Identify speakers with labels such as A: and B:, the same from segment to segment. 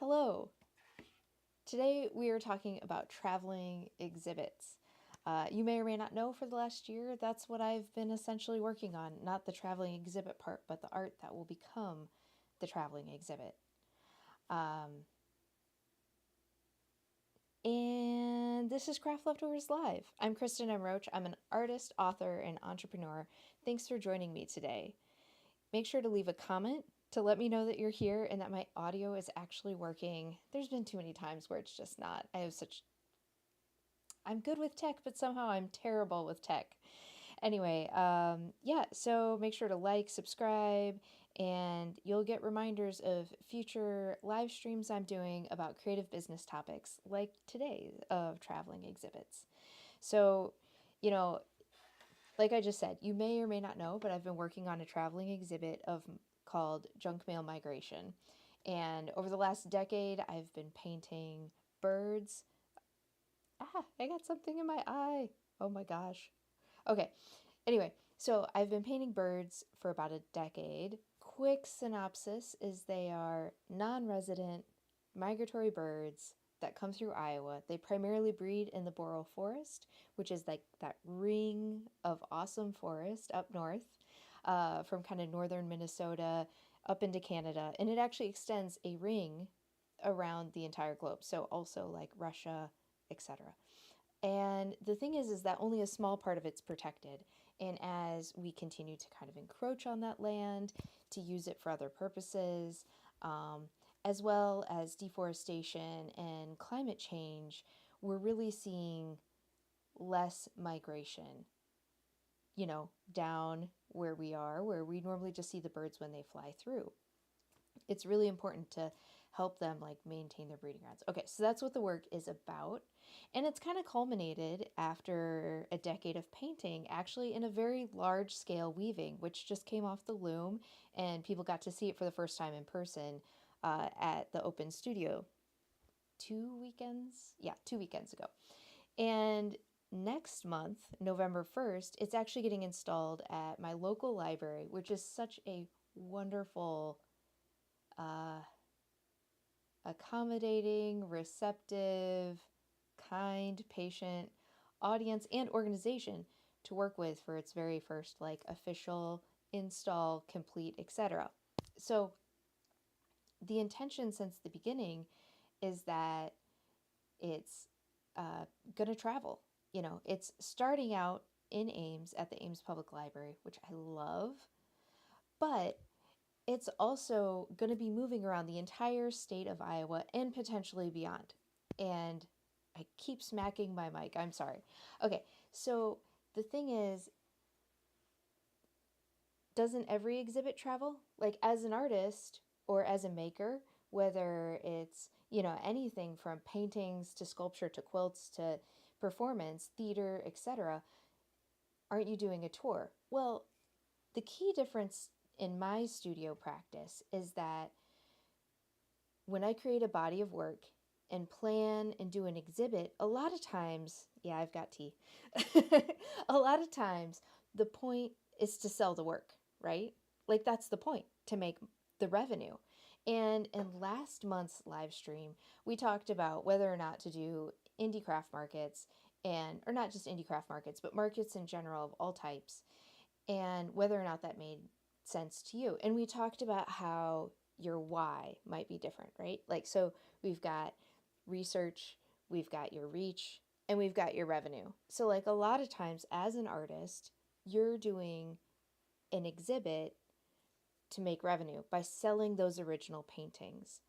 A: Hello. Today we are talking about traveling exhibits. You may or may not know for the last year, that's what I've been essentially working on. Not the traveling exhibit part, but the art that will become the traveling exhibit. Um, and this is Craft Leftovers Live. I'm Kristen M. Roach. I'm an artist, author, and entrepreneur. Thanks for joining me today. Make sure to leave a comment to let me know that you're here and that my audio is actually working. There's been too many times where it's just not. I'm good with tech, but somehow I'm terrible with tech. Anyway, yeah, so make sure to like, subscribe, and you'll get reminders of future live streams I'm doing about creative business topics like today of traveling exhibits. So, you know, like I just said, you may or may not know, but I've been working on a traveling exhibit called Junk Mail Migration. And over the last decade, I've been painting birds. I got something in my eye. Oh my gosh. Okay. Anyway, so I've been painting birds for about a decade. Quick synopsis is they are non-resident migratory birds that come through Iowa. They primarily breed in the boreal forest, which is like that ring of awesome forest up north, from kind of northern Minnesota up into Canada. And it actually extends a ring around the entire globe. So also like Russia, etc. And the thing is that only a small part of it's protected. And as we continue to kind of encroach on that land to use it for other purposes, um, as well as deforestation and climate change, we're really seeing less migration, down where we are, where we normally just see the birds when they fly through. It's really important to help them like maintain their breeding grounds. Okay, so that's what the work is about. And it's kind of culminated after a decade of painting, actually in a very large scale weaving, which just came off the loom and people got to see it for the first time in person at the open studio 2 weekends? Yeah, 2 weekends ago. And next month, November 1st, it's actually getting installed at my local library, which is such a wonderful uh, accommodating, receptive, kind, patient audience and organization to work with for its very first like official install, complete, etc. So the intention since the beginning is that it's going to travel. It's starting out in Ames at the Ames Public Library, which I love, but it's also going to be moving around the entire state of Iowa and potentially beyond. And I keep smacking my mic. I'm sorry. Okay, so the thing is, doesn't every exhibit travel? Like as an artist or as a maker, whether it's, anything from paintings to sculpture to quilts to performance, theater, etc., aren't you doing a tour? Well, the key difference in my studio practice is that when I create a body of work and plan and do an exhibit, a lot of times, yeah, I've got tea. A lot of times, the point is to sell the work, right? Like, that's the point, to make the revenue. And in last month's live stream, we talked about whether or not to do indie craft markets or not just indie craft markets, but markets in general of all types, and whether or not that made sense to you. And we talked about how your why might be different, right? Like, so we've got research, we've got your reach, and we've got your revenue. So, like, a lot of times as an artist, you're doing an exhibit to make revenue by selling those original paintings.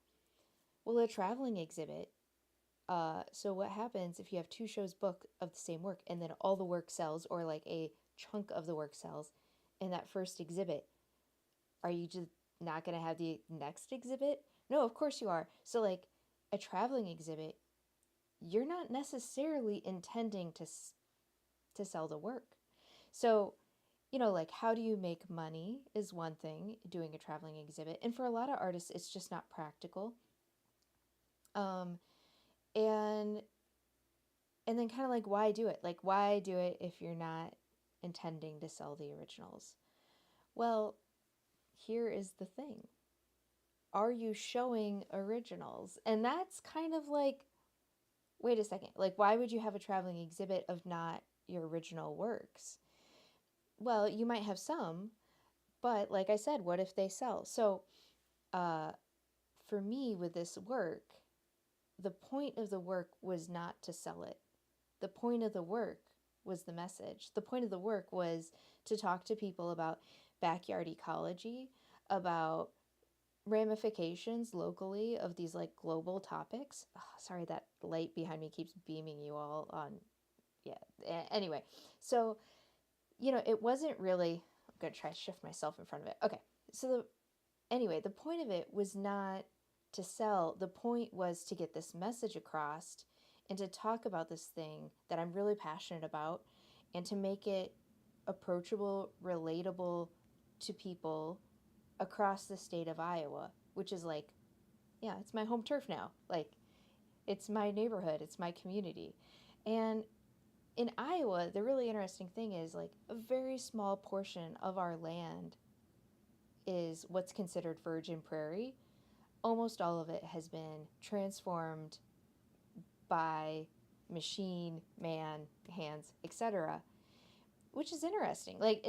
A: Well, a traveling exhibit, so what happens if you have two shows booked of the same work and then all the work sells, or like a chunk of the work sells in that first exhibit? Are you just not going to have the next exhibit? No, of course you are. So, like a traveling exhibit, you're not necessarily intending to sell the work. So, like how do you make money is one thing doing a traveling exhibit. And for a lot of artists, it's just not practical. Um, and and then kind of like why do it? Like why do it if you're not intending to sell the originals? Well, here is the thing. are you showing originals? And that's kind of like, wait a second, like, why would you have a traveling exhibit of not your original works? Well, you might have some, but like I said, what if they sell? So, uh, for me with this work, the point of the work was not to sell it. The point of the work was the message. The point of the work was to talk to people about backyard ecology, about ramifications locally of these like global topics. Oh, sorry, that light behind me keeps beaming you all on. Yeah. Anyway, so, it wasn't really. I'm going to try to shift myself in front of it. Okay. So, anyway, the point of it was not to sell. The point was to get this message across and to talk about this thing that I'm really passionate about and to make it approachable, relatable to people across the state of Iowa, which is like, yeah, it's my home turf now. Like, it's my neighborhood, it's my community. And in Iowa, the really interesting thing is like a very small portion of our land is what's considered virgin prairie. Almost all of it has been transformed by machine, man, hands, etc., which is interesting. Like,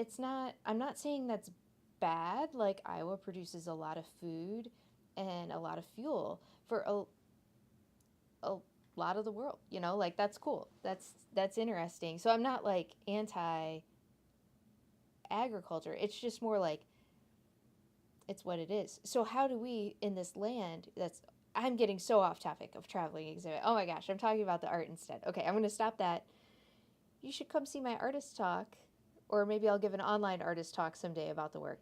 A: I'm not saying that's bad. Like, Iowa produces a lot of food and a lot of fuel for a lot of the world, like that's cool. That's interesting. So I'm not like anti agriculture. It's just more like it's what it is. So how do we in this land that's I'm getting so off topic of traveling exhibit. Oh my gosh, I'm talking about the art instead. Okay, I'm going to stop that. You should come see my artist talk, or maybe I'll give an online artist talk someday about the work.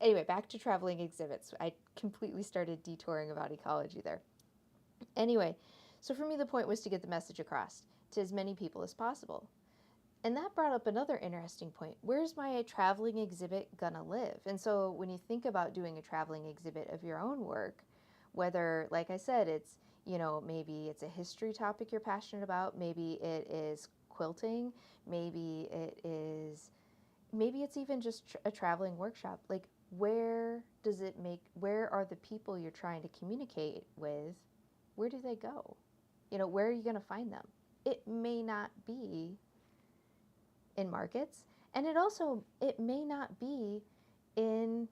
A: Anyway, back to traveling exhibits. I completely started detouring about ecology there. Anyway, so for me, the point was to get the message across to as many people as possible. And that brought up another interesting point. Where's my traveling exhibit gonna live? And so when you think about doing a traveling exhibit of your own work, whether, like I said, it's, maybe it's a history topic you're passionate about, maybe it is quilting, maybe it's even just a traveling workshop. Like, where are the people you're trying to communicate with? Where do they go? Where are you going to find them? It may not be in markets, and it may not be in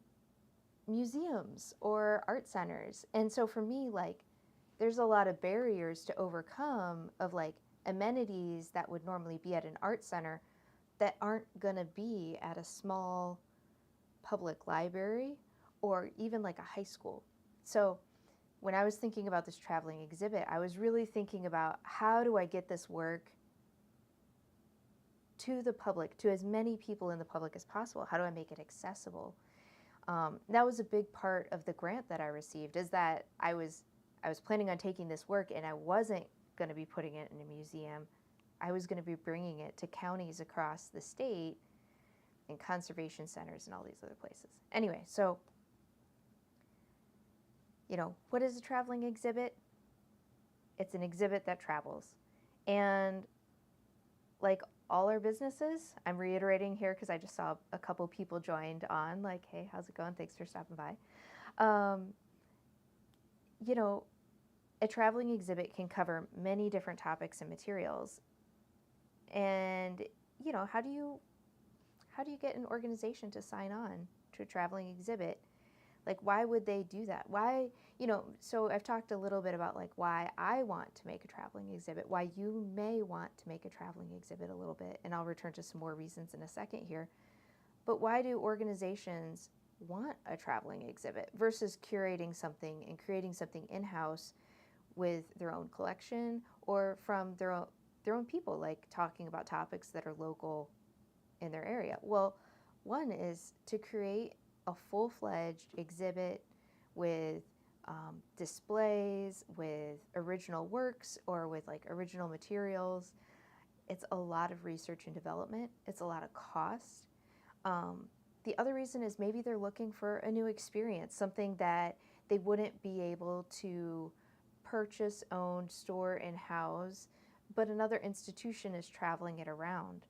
A: museums or art centers. And so for me, like, there's a lot of barriers to overcome of like amenities that would normally be at an art center that aren't going to be at a small public library or even like a high school. So when I was thinking about this traveling exhibit, I was really thinking about how do I get this work to the public, to as many people in the public as possible? How do I make it accessible? That was a big part of the grant that I received, is that I was planning on taking this work and I wasn't going to be putting it in a museum. I was going to be bringing it to counties across the state and conservation centers and all these other places. Anyway, so, what is a traveling exhibit? It's an exhibit that travels. And like all our businesses, I'm reiterating here because I just saw a couple people joined on, like, hey, how's it going? Thanks for stopping by. A traveling exhibit can cover many different topics and materials. And, how do you get an organization to sign on to a traveling exhibit? Like, why would they do that? Why, so I've talked a little bit about like why I want to make a traveling exhibit, why you may want to make a traveling exhibit a little bit, and I'll return to some more reasons in a second here. But why do organizations want a traveling exhibit versus curating something and creating something in-house with their own collection or from their own people, like talking about topics that are local in their area? Well, one is to create a full-fledged exhibit with displays, with original works, or with like original materials. It's a lot of research and development. It's a lot of cost. The other reason is maybe they're looking for a new experience, something that they wouldn't be able to purchase, own, store, and house, but another institution is traveling it around.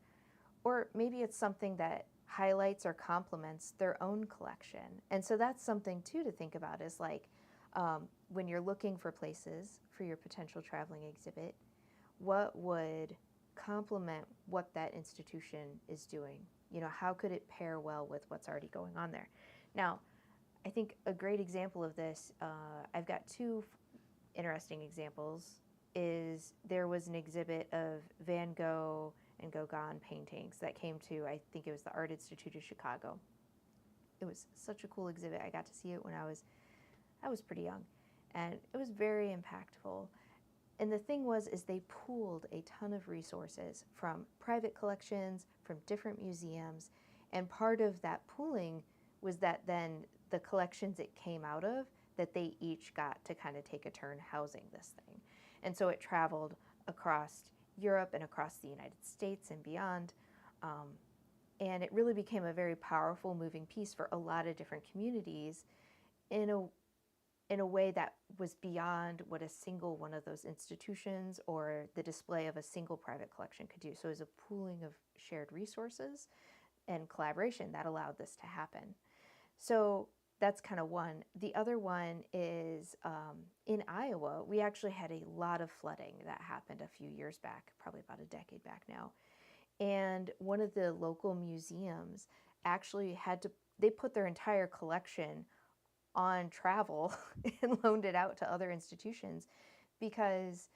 A: Or maybe it's something that highlights or complements their own collection. And so that's something too to think about is like when you're looking for places for your potential traveling exhibit, what would complement what that institution is doing? You know, how could it pair well with what's already going on there? Now, I think a great example of this, I've got two interesting examples, is there was an exhibit of Van Gogh and Gauguin paintings that came to, I think it was the Art Institute of Chicago. It was such a cool exhibit. I got to see it when I was pretty young, and it was very impactful. And the thing was, is they pooled a ton of resources from private collections, from different museums, and part of that pooling was that then the collections it came out of, that they each got to kind of take a turn housing this thing. And so it traveled across Europe and across the United States and beyond. And it really became a very powerful moving piece for a lot of different communities in a way that was beyond what a single one of those institutions or the display of a single private collection could do. So it was a pooling of shared resources and collaboration that allowed this to happen. So that's kind of one. The other one is in Iowa, we actually had a lot of flooding that happened a few years back, probably about a decade back now. And one of the local museums actually they put their entire collection on travel and loaned it out to other institutions because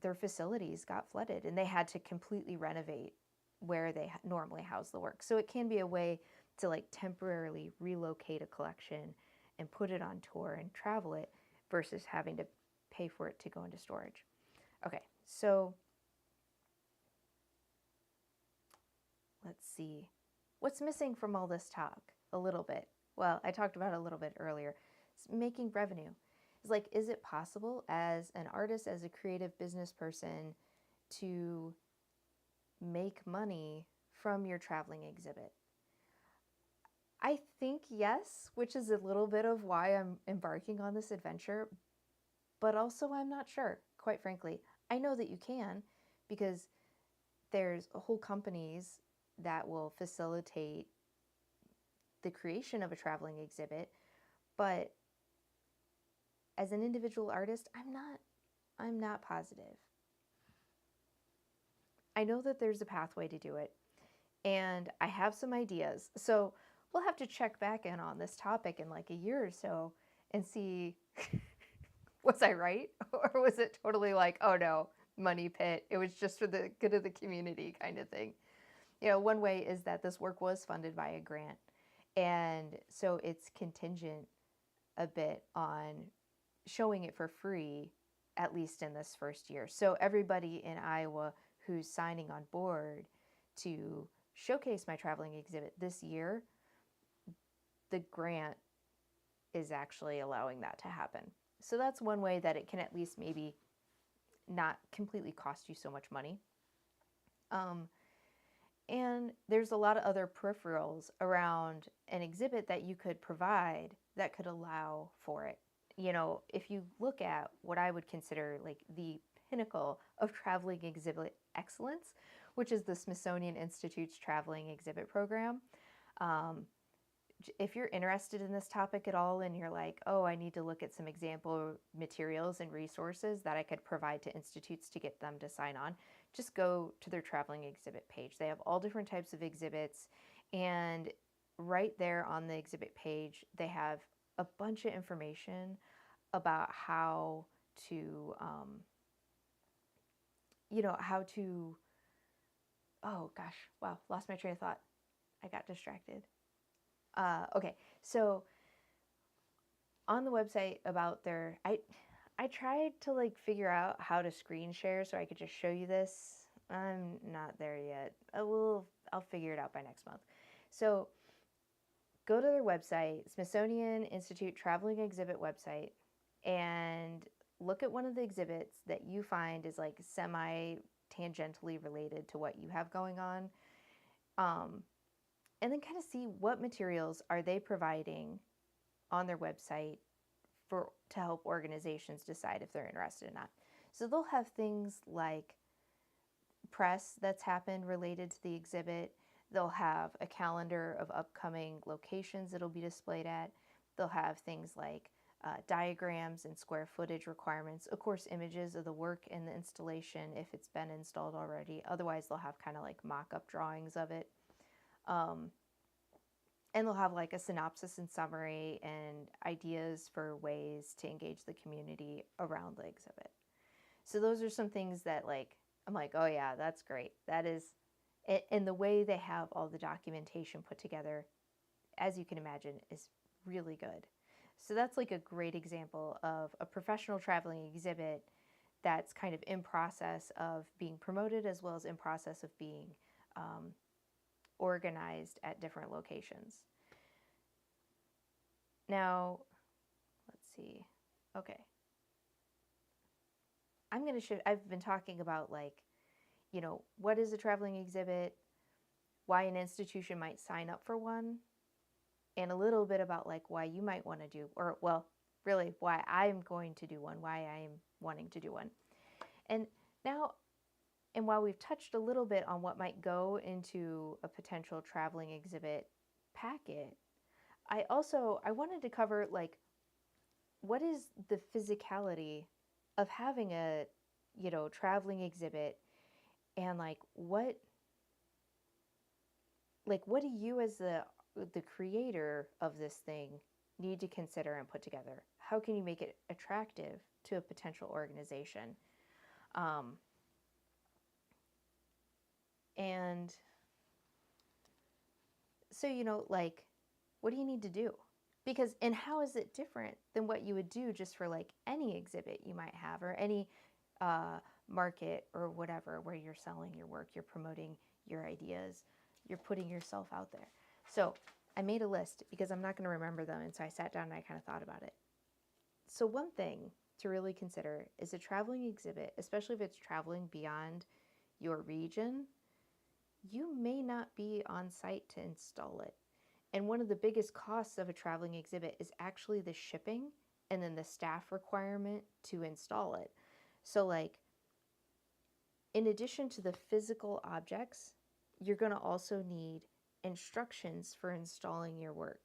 A: their facilities got flooded and they had to completely renovate where they normally house the work. So it can be a way to like temporarily relocate a collection and put it on tour and travel it versus having to pay for it to go into storage. Okay, so let's see. What's missing from all this talk? A little bit. Well, I talked about it a little bit earlier. It's making revenue. It's like, is it possible as an artist, as a creative business person, to make money from your traveling exhibit? I think yes, which is a little bit of why I'm embarking on this adventure, but also I'm not sure, quite frankly. I know that you can because there's whole companies that will facilitate the creation of a traveling exhibit, but as an individual artist, I'm not positive. I know that there's a pathway to do it, and I have some ideas. So we'll have to check back in on this topic in like a year or so and see was I right? Or was it totally like, oh no, money pit, it was just for the good of the community kind of thing. You know, one way is that this work was funded by a grant. And so it's contingent a bit on showing it for free, at least in this first year. So everybody in Iowa who's signing on board to showcase my traveling exhibit this year, the grant is actually allowing that to happen. So that's one way that it can at least maybe not completely cost you so much money. And there's a lot of other peripherals around an exhibit that you could provide that could allow for it. You know, if you look at what I would consider like the pinnacle of traveling exhibit excellence, which is the Smithsonian Institute's traveling exhibit program. If you're interested in this topic at all and you're like, oh, I need to look at some example materials and resources that I could provide to institutes to get them to sign on, just go to their traveling exhibit page. They have all different types of exhibits, and right there on the exhibit page, they have a bunch of information about how to, oh gosh, wow, lost my train of thought. I got distracted. Okay, so on the website about their, I tried to like figure out how to screen share so I could just show you this. I'm not there yet. I'll figure it out by next month. So go to their website, Smithsonian Institute Traveling Exhibit website, and look at one of the exhibits that you find is like semi-tangentially related to what you have going on. And then kind of see what materials are they providing on their website to help organizations decide if they're interested or not. So they'll have things like press that's happened related to the exhibit. They'll have a calendar of upcoming locations that'll be displayed at. They'll have things like diagrams and square footage requirements. Of course, images of the work and the installation if it's been installed already. Otherwise, they'll have kind of like mock-up drawings of it. And they'll have like a synopsis and summary and ideas for ways to engage the community around the exhibit. So those are some things that like, I'm like, oh yeah, that's great. That is, and the way they have all the documentation put together, as you can imagine, is really good. So that's like a great example of a professional traveling exhibit that's kind of in process of being promoted as well as in process of being organized at different locations. Now, let's see. Okay. I'm going to shift. I've been talking about like, what is a traveling exhibit, why an institution might sign up for one, and a little bit about like why you might want to do, or well, really why I'm going to do one, why I'm wanting to do one. And now, and while we've touched a little bit on what might go into a potential traveling exhibit packet, I wanted to cover like what is the physicality of having a traveling exhibit, and like what do you as the creator of this thing need to consider and put together? How can you make it attractive to a potential organization? And so, like, what do you need to do? Because, and how is it different than what you would do just for like any exhibit you might have, or any market or whatever, where you're selling your work, you're promoting your ideas, you're putting yourself out there. So I made a list because I'm not going to remember them. And so I sat down and I kind of thought about it. So one thing to really consider is a traveling exhibit, especially if it's traveling beyond your region, you may not be on site to install it. And one of the biggest costs of a traveling exhibit is actually the shipping and then the staff requirement to install it. So like, in addition to the physical objects, you're going to also need instructions for installing your work.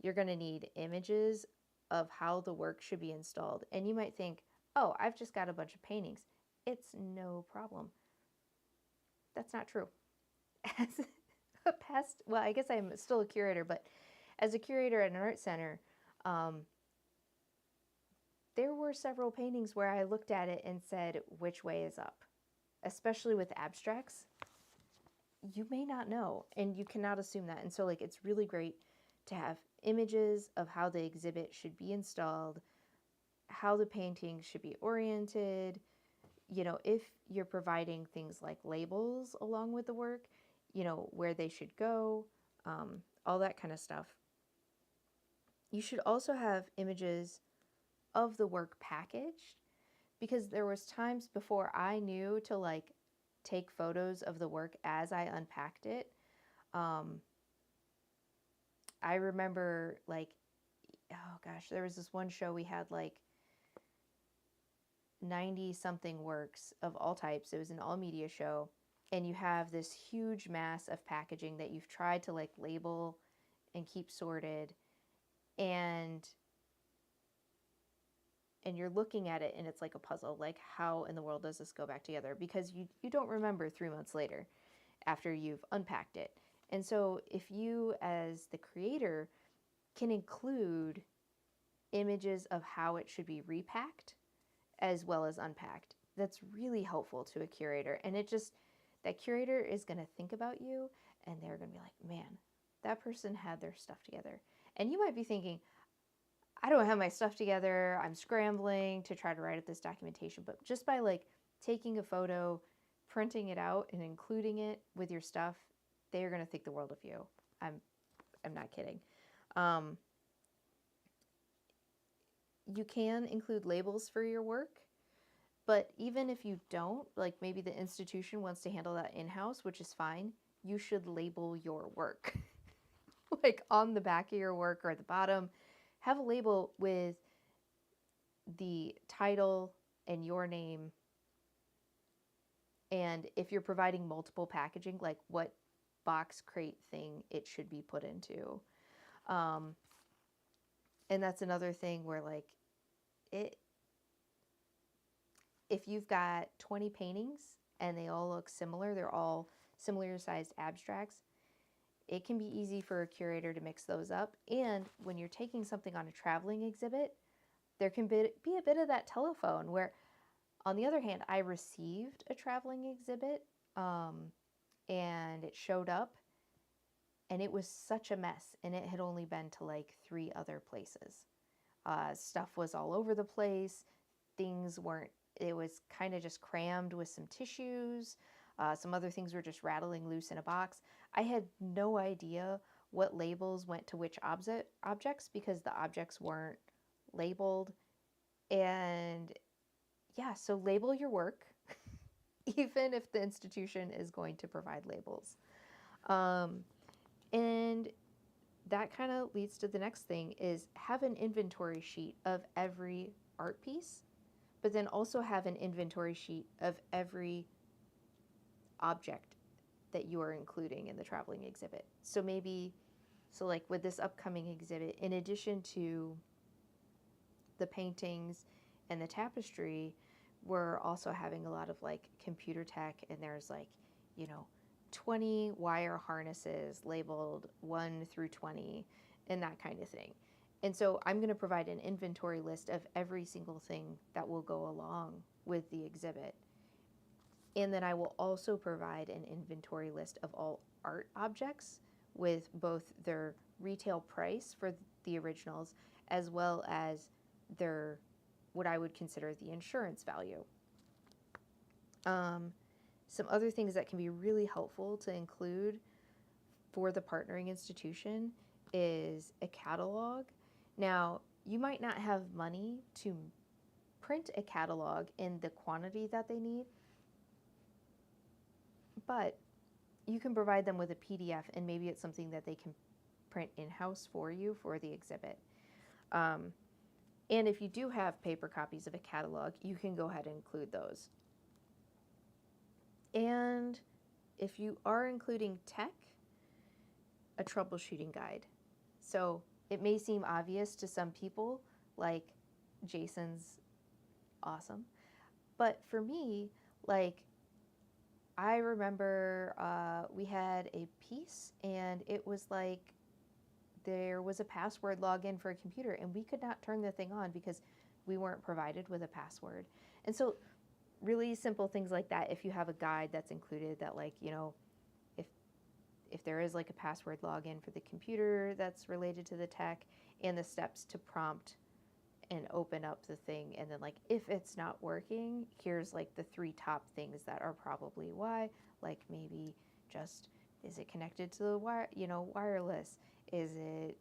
A: You're going to need images of how the work should be installed. And you might think, oh, I've just got a bunch of paintings. It's no problem. That's not true. As a past, well, I guess I'm still a curator, but as a curator at an art center, there were several paintings where I looked at it and said, which way is up? Especially with abstracts, you may not know, and you cannot assume that. And so like, it's really great to have images of how the exhibit should be installed, how the painting should be oriented. If you're providing things like labels along with the work, where they should go, all that kind of stuff. You should also have images of the work packaged, because there was times before I knew to like take photos of the work as I unpacked it. I remember like, oh gosh, there was this one show we had like 90 something works of all types. It was an all media show, and you have this huge mass of packaging that you've tried to like label and keep sorted, and you're looking at it and it's like a puzzle. Like, how in the world does this go back together? Because you don't remember 3 months later after you've unpacked it. And so if you as the creator can include images of how it should be repacked as well as unpacked, that's really helpful to a curator. And that curator is going to think about you, and they're going to be like, man, that person had their stuff together. And you might be thinking, I don't have my stuff together, I'm scrambling to try to write up this documentation. But just by like taking a photo, printing it out, and including it with your stuff, they are going to think the world of you. I'm not kidding. You can include labels for your work, but even if you don't, like maybe the institution wants to handle that in-house, which is fine, you should label your work. Like on the back of your work or at the bottom, have a label with the title and your name. And if you're providing multiple packaging, like what box crate thing it should be put into. Um, and that's another thing where like it, if you've got 20 paintings and they all look similar, they're all similar sized abstracts, it can be easy for a curator to mix those up. And when you're taking something on a traveling exhibit, there can be a bit of that telephone where, on the other hand, I received a traveling exhibit and it showed up and it was such a mess, and it had only been to like 3 other places. Stuff was all over the place. Things weren't, it was kind of just crammed with some tissues. Some other things were just rattling loose in a box. I had no idea what labels went to which objects because the objects weren't labeled. And yeah, so label your work, even if the institution is going to provide labels. And that kind of leads to the next thing is have an inventory sheet of every art piece, but then also have an inventory sheet of every object that you are including in the traveling exhibit. So maybe, so like with this upcoming exhibit, in addition to the paintings and the tapestry, we're also having a lot of like computer tech, and there's like, 20 wire harnesses labeled 1 through 20 and that kind of thing. And so I'm going to provide an inventory list of every single thing that will go along with the exhibit. And then I will also provide an inventory list of all art objects with both their retail price for the originals as well as their, what I would consider the insurance value. Some other things that can be really helpful to include for the partnering institution is a catalog. Now, you might not have money to print a catalog in the quantity that they need, but you can provide them with a PDF, and maybe it's something that they can print in-house for you for the exhibit. And if you do have paper copies of a catalog, you can go ahead and include those. And if you are including tech, a troubleshooting guide. So it may seem obvious to some people, like Jason's awesome, but for me, like, I remember we had a piece and it was like there was a password login for a computer and we could not turn the thing on because we weren't provided with a password. And so really simple things like that, if you have a guide that's included that, like, if there is like a password login for the computer that's related to the tech, and the steps to prompt and open up the thing, and then like if it's not working, here's like the 3 top things that are probably why, like maybe just, is it connected to the wire, wireless, does it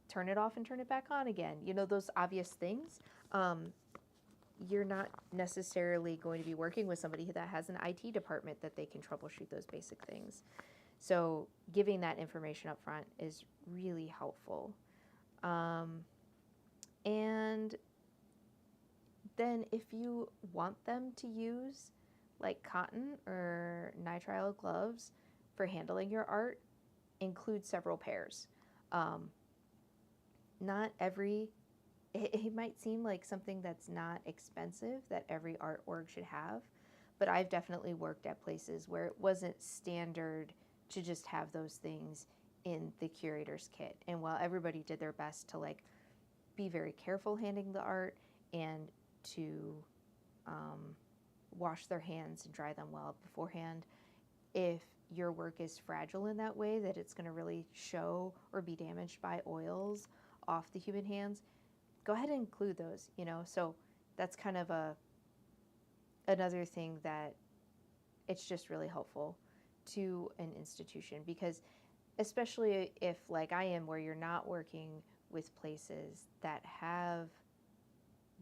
A: turn it off and turn it back on again, those obvious things. You're not necessarily going to be working with somebody that has an IT department that they can troubleshoot those basic things. So giving that information up front is really helpful. And then if you want them to use like cotton or nitrile gloves for handling your art, include several pairs. Not every, it might seem like something that's not expensive that every art org should have, but I've definitely worked at places where it wasn't standard to just have those things in the curator's kit. And while everybody did their best to like be very careful handling the art and to wash their hands and dry them well beforehand, if your work is fragile in that way that it's going to really show or be damaged by oils off the human hands, go ahead and include those, So that's kind of another thing that it's just really helpful to an institution, because especially if, like I am, where you're not working with places that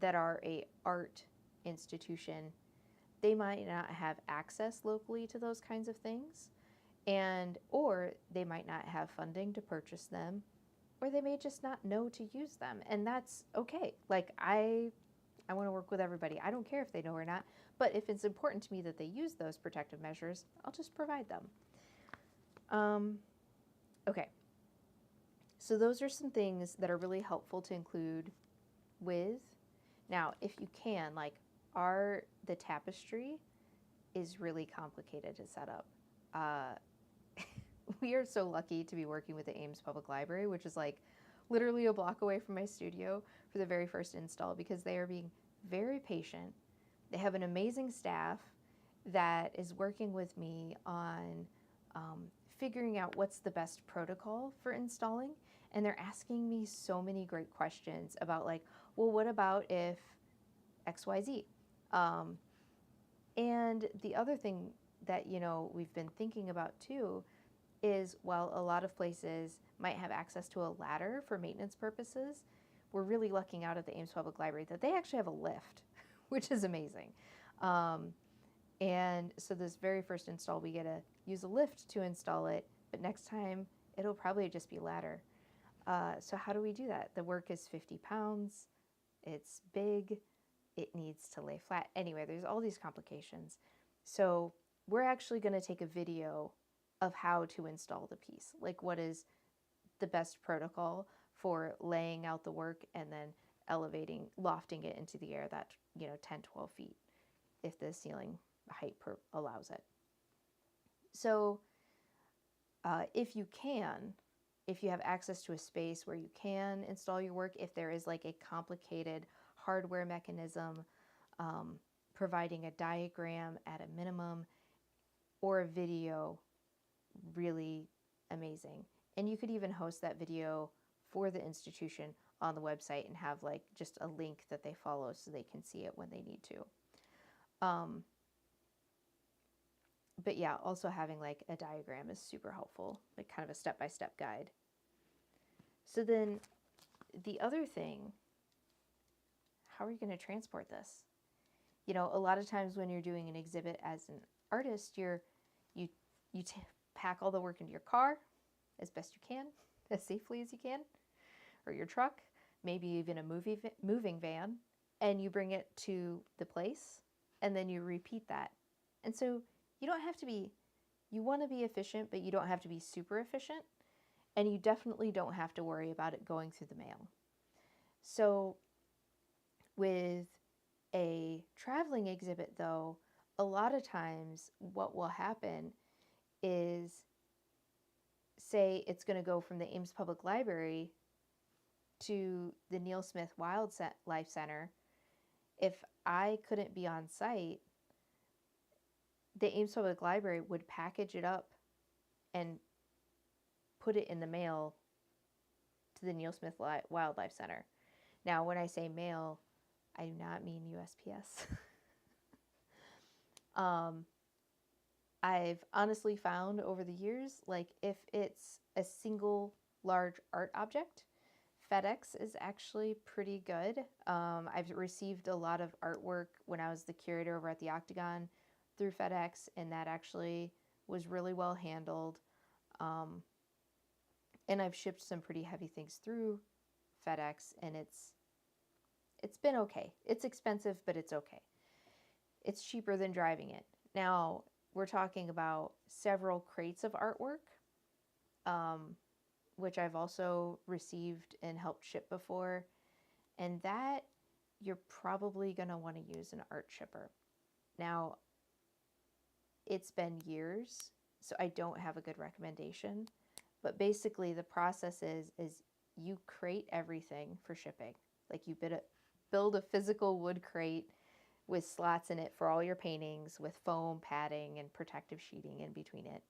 A: are a art institution, they might not have access locally to those kinds of things, or they might not have funding to purchase them, or they may just not know to use them, and that's okay. Like, I want to work with everybody. I don't care if they know or not, but if it's important to me that they use those protective measures, I'll just provide them. Um, okay. So those are some things that are really helpful to include with. Now, if you can, like the tapestry is really complicated to set up. We are so lucky to be working with the Ames Public Library, which is like literally a block away from my studio for the very first install, because they are being very patient. They have an amazing staff that is working with me on figuring out what's the best protocol for installing. And they're asking me so many great questions about, like, well, what about if XYZ? Um, and the other thing that, we've been thinking about too is, while a lot of places might have access to a ladder for maintenance purposes, we're really lucking out at the Ames Public Library that they actually have a lift, which is amazing. Um, and so this very first install, we get to use a lift to install it, but next time it'll probably just be ladder. So how do we do that? The work is 50 pounds, it's big, it needs to lay flat. Anyway, there's all these complications. So we're actually going to take a video of how to install the piece. Like, what is the best protocol for laying out the work and then lofting it into the air that, 10, 12 feet, if the ceiling height allows it. So if you have access to a space where you can install your work, if there is like a complicated hardware mechanism, providing a diagram at a minimum, or a video, really amazing. And you could even host that video for the institution on the website and have like just a link that they follow so they can see it when they need to. But yeah, also having like a diagram is super helpful, like kind of a step-by-step guide. So then the other thing, how are you going to transport this? A lot of times when you're doing an exhibit as an artist, you pack all the work into your car as best you can, as safely as you can, or your truck, maybe even a moving van, and you bring it to the place, and then you repeat that. And so you want to be efficient, but you don't have to be super efficient, and you definitely don't have to worry about it going through the mail. So with a traveling exhibit, though, a lot of times what will happen is, say it's going to go from the Ames Public Library to the Neil Smith Wildlife Center. If I couldn't be on site, the Ames Public Library would package it up and put it in the mail to the Neil Smith Wildlife Center. Now, when I say mail, I do not mean USPS. I've honestly found over the years, like, if it's a single large art object, FedEx is actually pretty good. I've received a lot of artwork when I was the curator over at the Octagon through FedEx, and that actually was really well handled. And I've shipped some pretty heavy things through FedEx, and it's been okay. It's expensive, but it's okay. It's cheaper than driving it. Now, we're talking about several crates of artwork, which I've also received and helped ship before. And that you're probably going to want to use an art shipper. Now, it's been years, so I don't have a good recommendation. But basically, the process is you crate everything for shipping. Like, you build a physical wood crate with slots in it for all your paintings, with foam padding and protective sheeting in between it.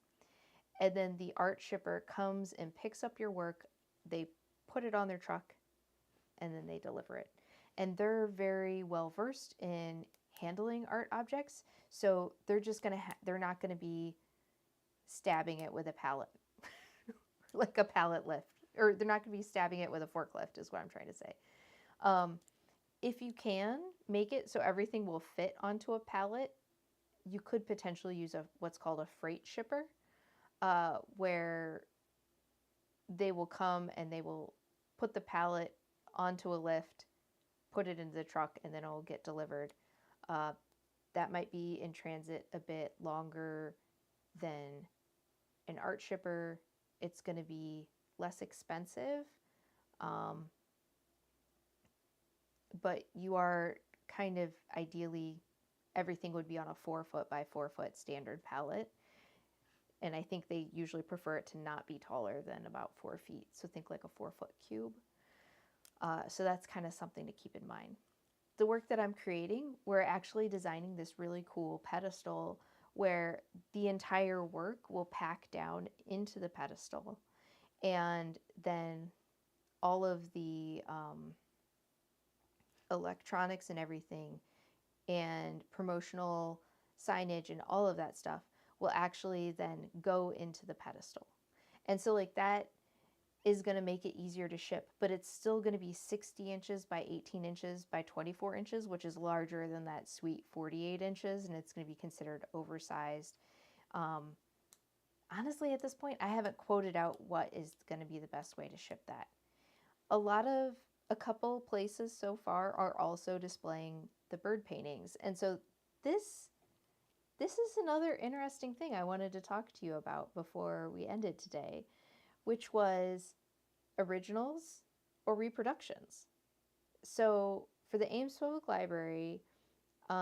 A: And then the art shipper comes and picks up your work, they put it on their truck, and then they deliver it. And they're very well versed in handling art objects, so they're not gonna be stabbing it with a pallet, like a pallet lift, or they're not gonna be stabbing it with a forklift, is what I'm trying to say. If you can make it so everything will fit onto a pallet, you could potentially use what's called a freight shipper, where they will come and they will put the pallet onto a lift, put it into the truck, and then it'll get delivered. That might be in transit a bit longer than an art shipper, it's going to be less expensive, um, but you are kind of ideally, everything would be on a 4 foot by 4 foot standard pallet. And I think they usually prefer it to not be taller than about 4 feet. So think like a 4 foot cube. So that's kind of something to keep in mind. The work that I'm creating, we're actually designing this really cool pedestal where the entire work will pack down into the pedestal. And then all of the electronics and everything and promotional signage and all of that stuff will actually then go into the pedestal. And so like that is going to make it easier to ship, but it's still going to be 60 inches by 18 inches by 24 inches, which is larger than that sweet 48 inches, and it's going to be considered oversized. Honestly, at this point, I haven't quoted out what is going to be the best way to ship that. A couple places so far are also displaying the bird paintings. And so this is another interesting thing I wanted to talk to you about before we ended today, which was originals or reproductions. So for the Ames Public Library, they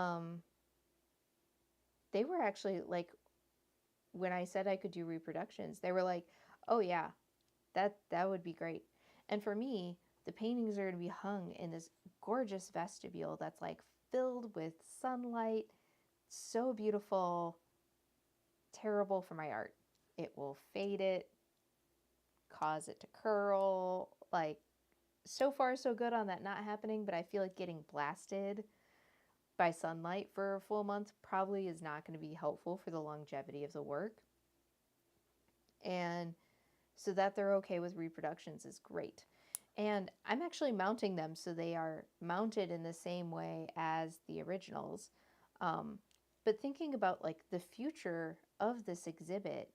A: were actually like, when I said I could do reproductions, they were like, oh yeah, that would be great. And for me, the paintings are going to be hung in this gorgeous vestibule that's like filled with sunlight, so beautiful, terrible for my art. It will fade it, cause it to curl. Like, so far so good on that not happening, but I feel like getting blasted by sunlight for a full month probably is not going to be helpful for the longevity of the work. And so that they're okay with reproductions is great. And I'm actually mounting them so they are mounted in the same way as the originals. But thinking about like the future of this exhibit,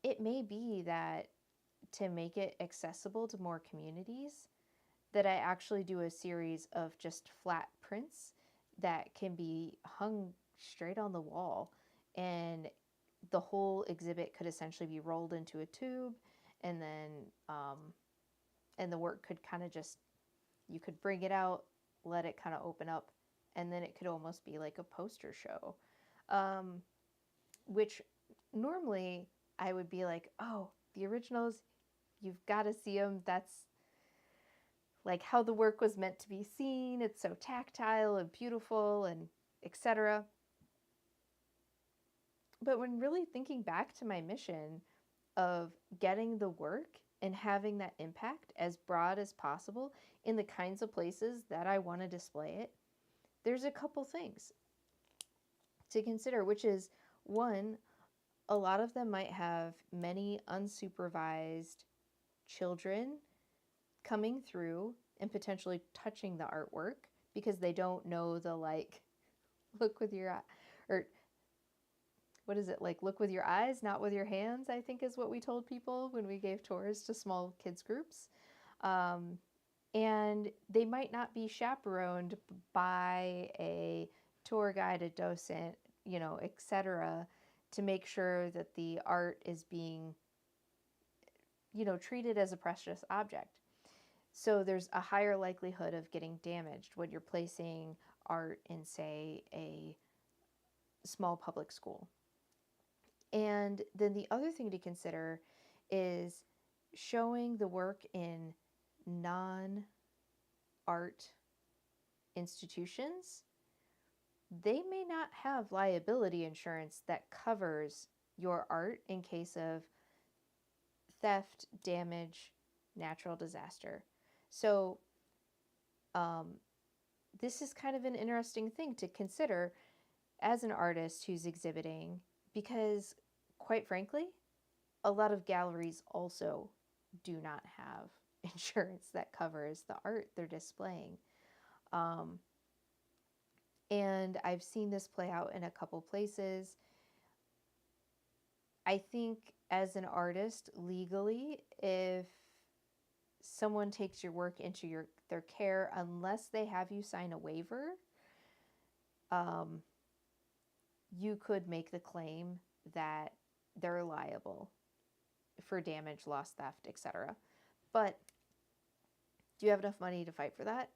A: it may be that to make it accessible to more communities, that I actually do a series of just flat prints that can be hung straight on the wall, and the whole exhibit could essentially be rolled into a tube, and then and the work could kind of just, you could bring it out, let it kind of open up, and then it could almost be like a poster show, which normally I would be like, oh, the originals, you've got to see them. That's like how the work was meant to be seen. It's so tactile and beautiful and etc. But when really thinking back to my mission of getting the work and having that impact as broad as possible in the kinds of places that I want to display it, there's a couple things to consider, which is one, a lot of them might have many unsupervised children coming through and potentially touching the artwork because they don't know the like look with your eye, or what is it, like look with your eyes, not with your hands, I think is what we told people when we gave tours to small kids groups. And they might not be chaperoned by a tour guide, a docent, etc., to make sure that the art is being, treated as a precious object. So there's a higher likelihood of getting damaged when you're placing art in, say, a small public school. And then the other thing to consider is showing the work in non-art institutions. They may not have liability insurance that covers your art in case of theft, damage, natural disaster. So this is kind of an interesting thing to consider as an artist who's exhibiting, because quite frankly, a lot of galleries also do not have insurance that covers the art they're displaying. And I've seen this play out in a couple places. I think as an artist, legally, if someone takes your work into their care, unless they have you sign a waiver, you could make the claim that they're liable for damage, loss, theft, etc. But do you have enough money to fight for that?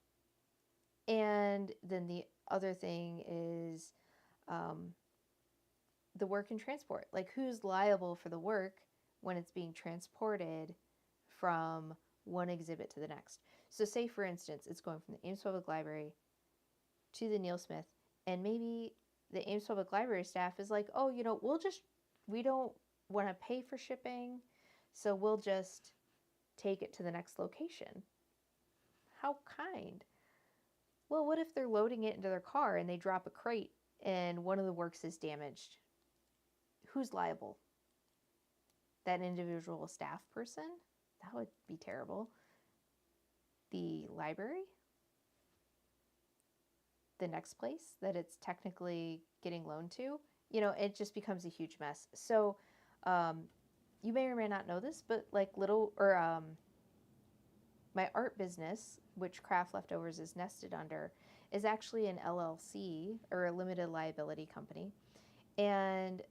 A: And then the other thing is the work and transport. Like, who's liable for the work when it's being transported from one exhibit to the next? So say, for instance, it's going from the Ames Public Library to the Neil Smith, and maybe the Ames Public Library staff is like, oh, we don't want to pay for shipping, so we'll just take it to the next location. How kind. Well, what if they're loading it into their car and they drop a crate and one of the works is damaged? Who's liable? That individual staff person? That would be terrible. The library? The next place that it's technically getting loaned to? It just becomes a huge mess. So you may or may not know this, but like my art business, which Craft Leftovers is nested under, is actually an LLC, or a limited liability company. And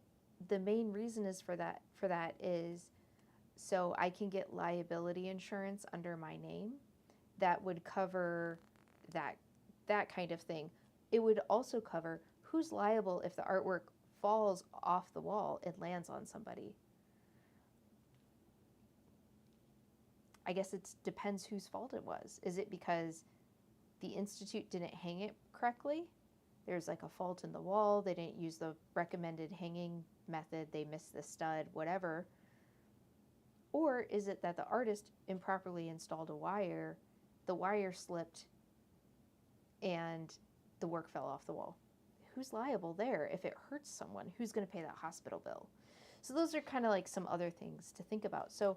A: the main reason is for that is so I can get liability insurance under my name that would cover that kind of thing. It would also cover who's liable if the artwork falls off the wall and lands on somebody. I guess it depends whose fault it was. Is it because the Institute didn't hang it correctly? There's like a fault in the wall. They didn't use the recommended hanging method. They missed the stud, whatever. Or is it that the artist improperly installed a wire, the wire slipped, and the work fell off the wall? Who's liable there? If it hurts someone, who's going to pay that hospital bill? So those are kind of like some other things to think about. So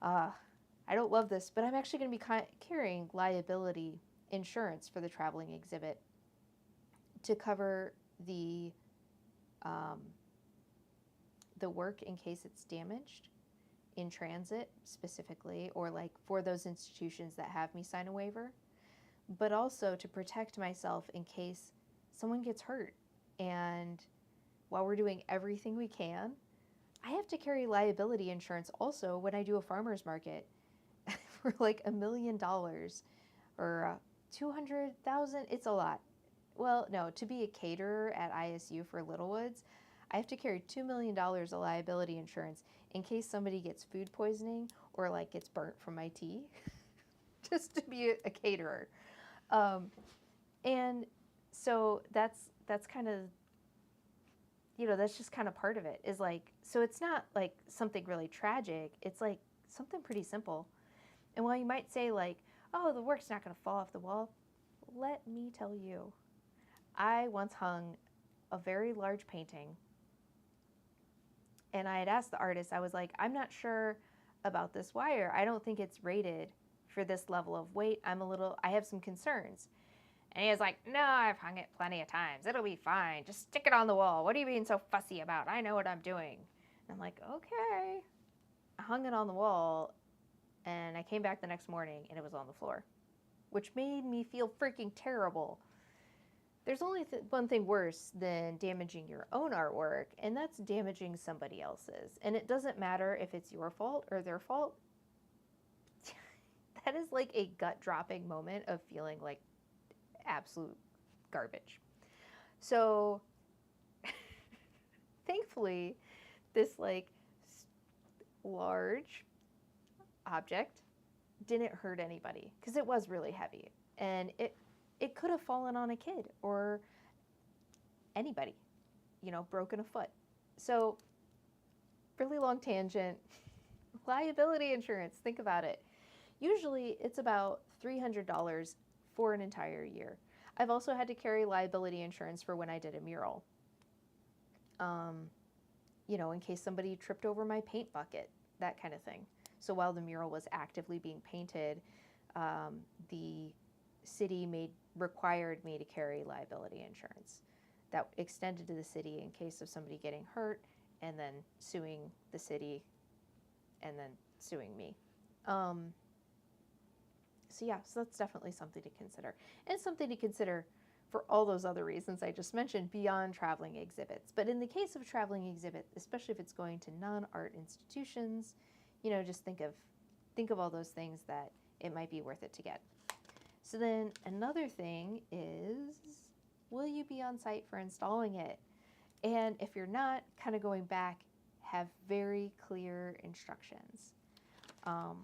A: I don't love this, but I'm actually going to be carrying liability insurance for the traveling exhibit to cover the work in case it's damaged in transit specifically, or like for those institutions that have me sign a waiver, but also to protect myself in case someone gets hurt. And while we're doing everything we can, I have to carry liability insurance also when I do a farmer's market for like $1 million or 200,000. It's a lot. Well, no, to be a caterer at ISU for Littlewoods, I have to carry $2 million of liability insurance in case somebody gets food poisoning or like gets burnt from my tea, just to be a caterer. And so that's kind of, that's just kind of part of it, is like, so it's not like something really tragic. It's like something pretty simple. And while you might say like, oh, the work's not going to fall off the wall, let me tell you, I once hung a very large painting, and I had asked the artist, I was like, I'm not sure about this wire. I don't think it's rated for this level of weight. I have some concerns. And he was like, no, I've hung it plenty of times. It'll be fine. Just stick it on the wall. What are you being so fussy about? I know what I'm doing. And I'm like, okay. I hung it on the wall, and I came back the next morning, and it was on the floor, which made me feel freaking terrible. There's only one thing worse than damaging your own artwork, and that's damaging somebody else's. And it doesn't matter if it's your fault or their fault. That is like a gut-dropping moment of feeling like absolute garbage. So thankfully, this like large object didn't hurt anybody, because it was really heavy, and it could have fallen on a kid or anybody, broken a foot. So really long tangent. Liability insurance, think about it. Usually it's about $300 for an entire year. I've also had to carry liability insurance for when I did a mural. In case somebody tripped over my paint bucket, that kind of thing. So while the mural was actively being painted, the city required me to carry liability insurance that extended to the city in case of somebody getting hurt and then suing the city and then suing me. So that's definitely something to consider. And something to consider for all those other reasons I just mentioned beyond traveling exhibits. But in the case of a traveling exhibit, especially if it's going to non-art institutions, just think of all those things that it might be worth it to get. So then another thing is, will you be on site for installing it? And if you're not, kind of going back, have very clear instructions. Okay.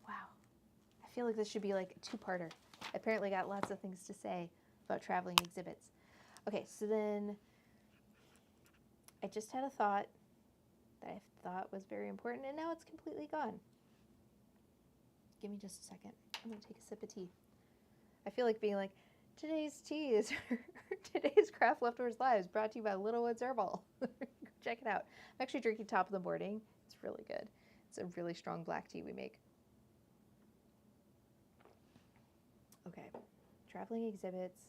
A: Wow. I feel like this should be like a two-parter. I apparently got lots of things to say about traveling exhibits. Okay, so then I just had a thought that I thought was very important, and now it's completely gone. Give me just a second. I'm going to take a sip of tea. I feel like being like, today's tea is today's Craft Leftovers Live is brought to you by Little Woods Herbal. Check it out. I'm actually drinking top of the morning. It's really good. It's a really strong black tea we make. Okay, traveling exhibits.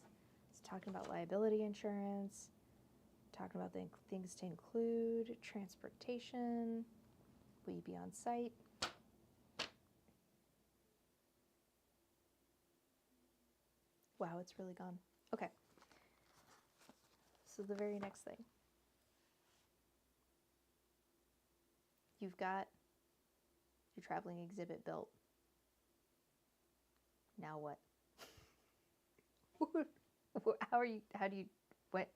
A: It's talking about liability insurance. Talking about the things to include, transportation. Will you be on site? Wow, it's really gone. Okay. So the very next thing. You've got your traveling exhibit built. Now what?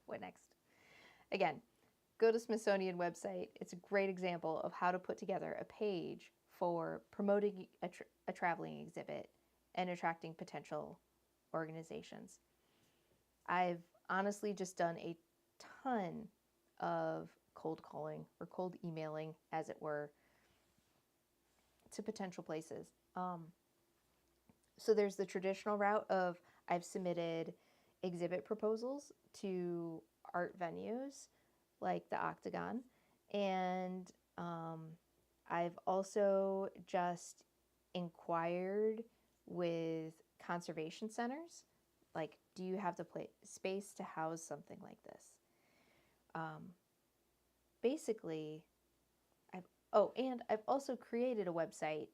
A: What next? Again, go to Smithsonian website. It's a great example of how to put together a page for promoting a traveling exhibit and attracting potential organizations. I've honestly just done a ton of cold calling or cold emailing, as it were, to potential places. So there's the traditional route of I've submitted exhibit proposals to art venues like the Octagon, and I've also just inquired with conservation centers, like, do you have the space to house something like this? Basically, and I've also created a website,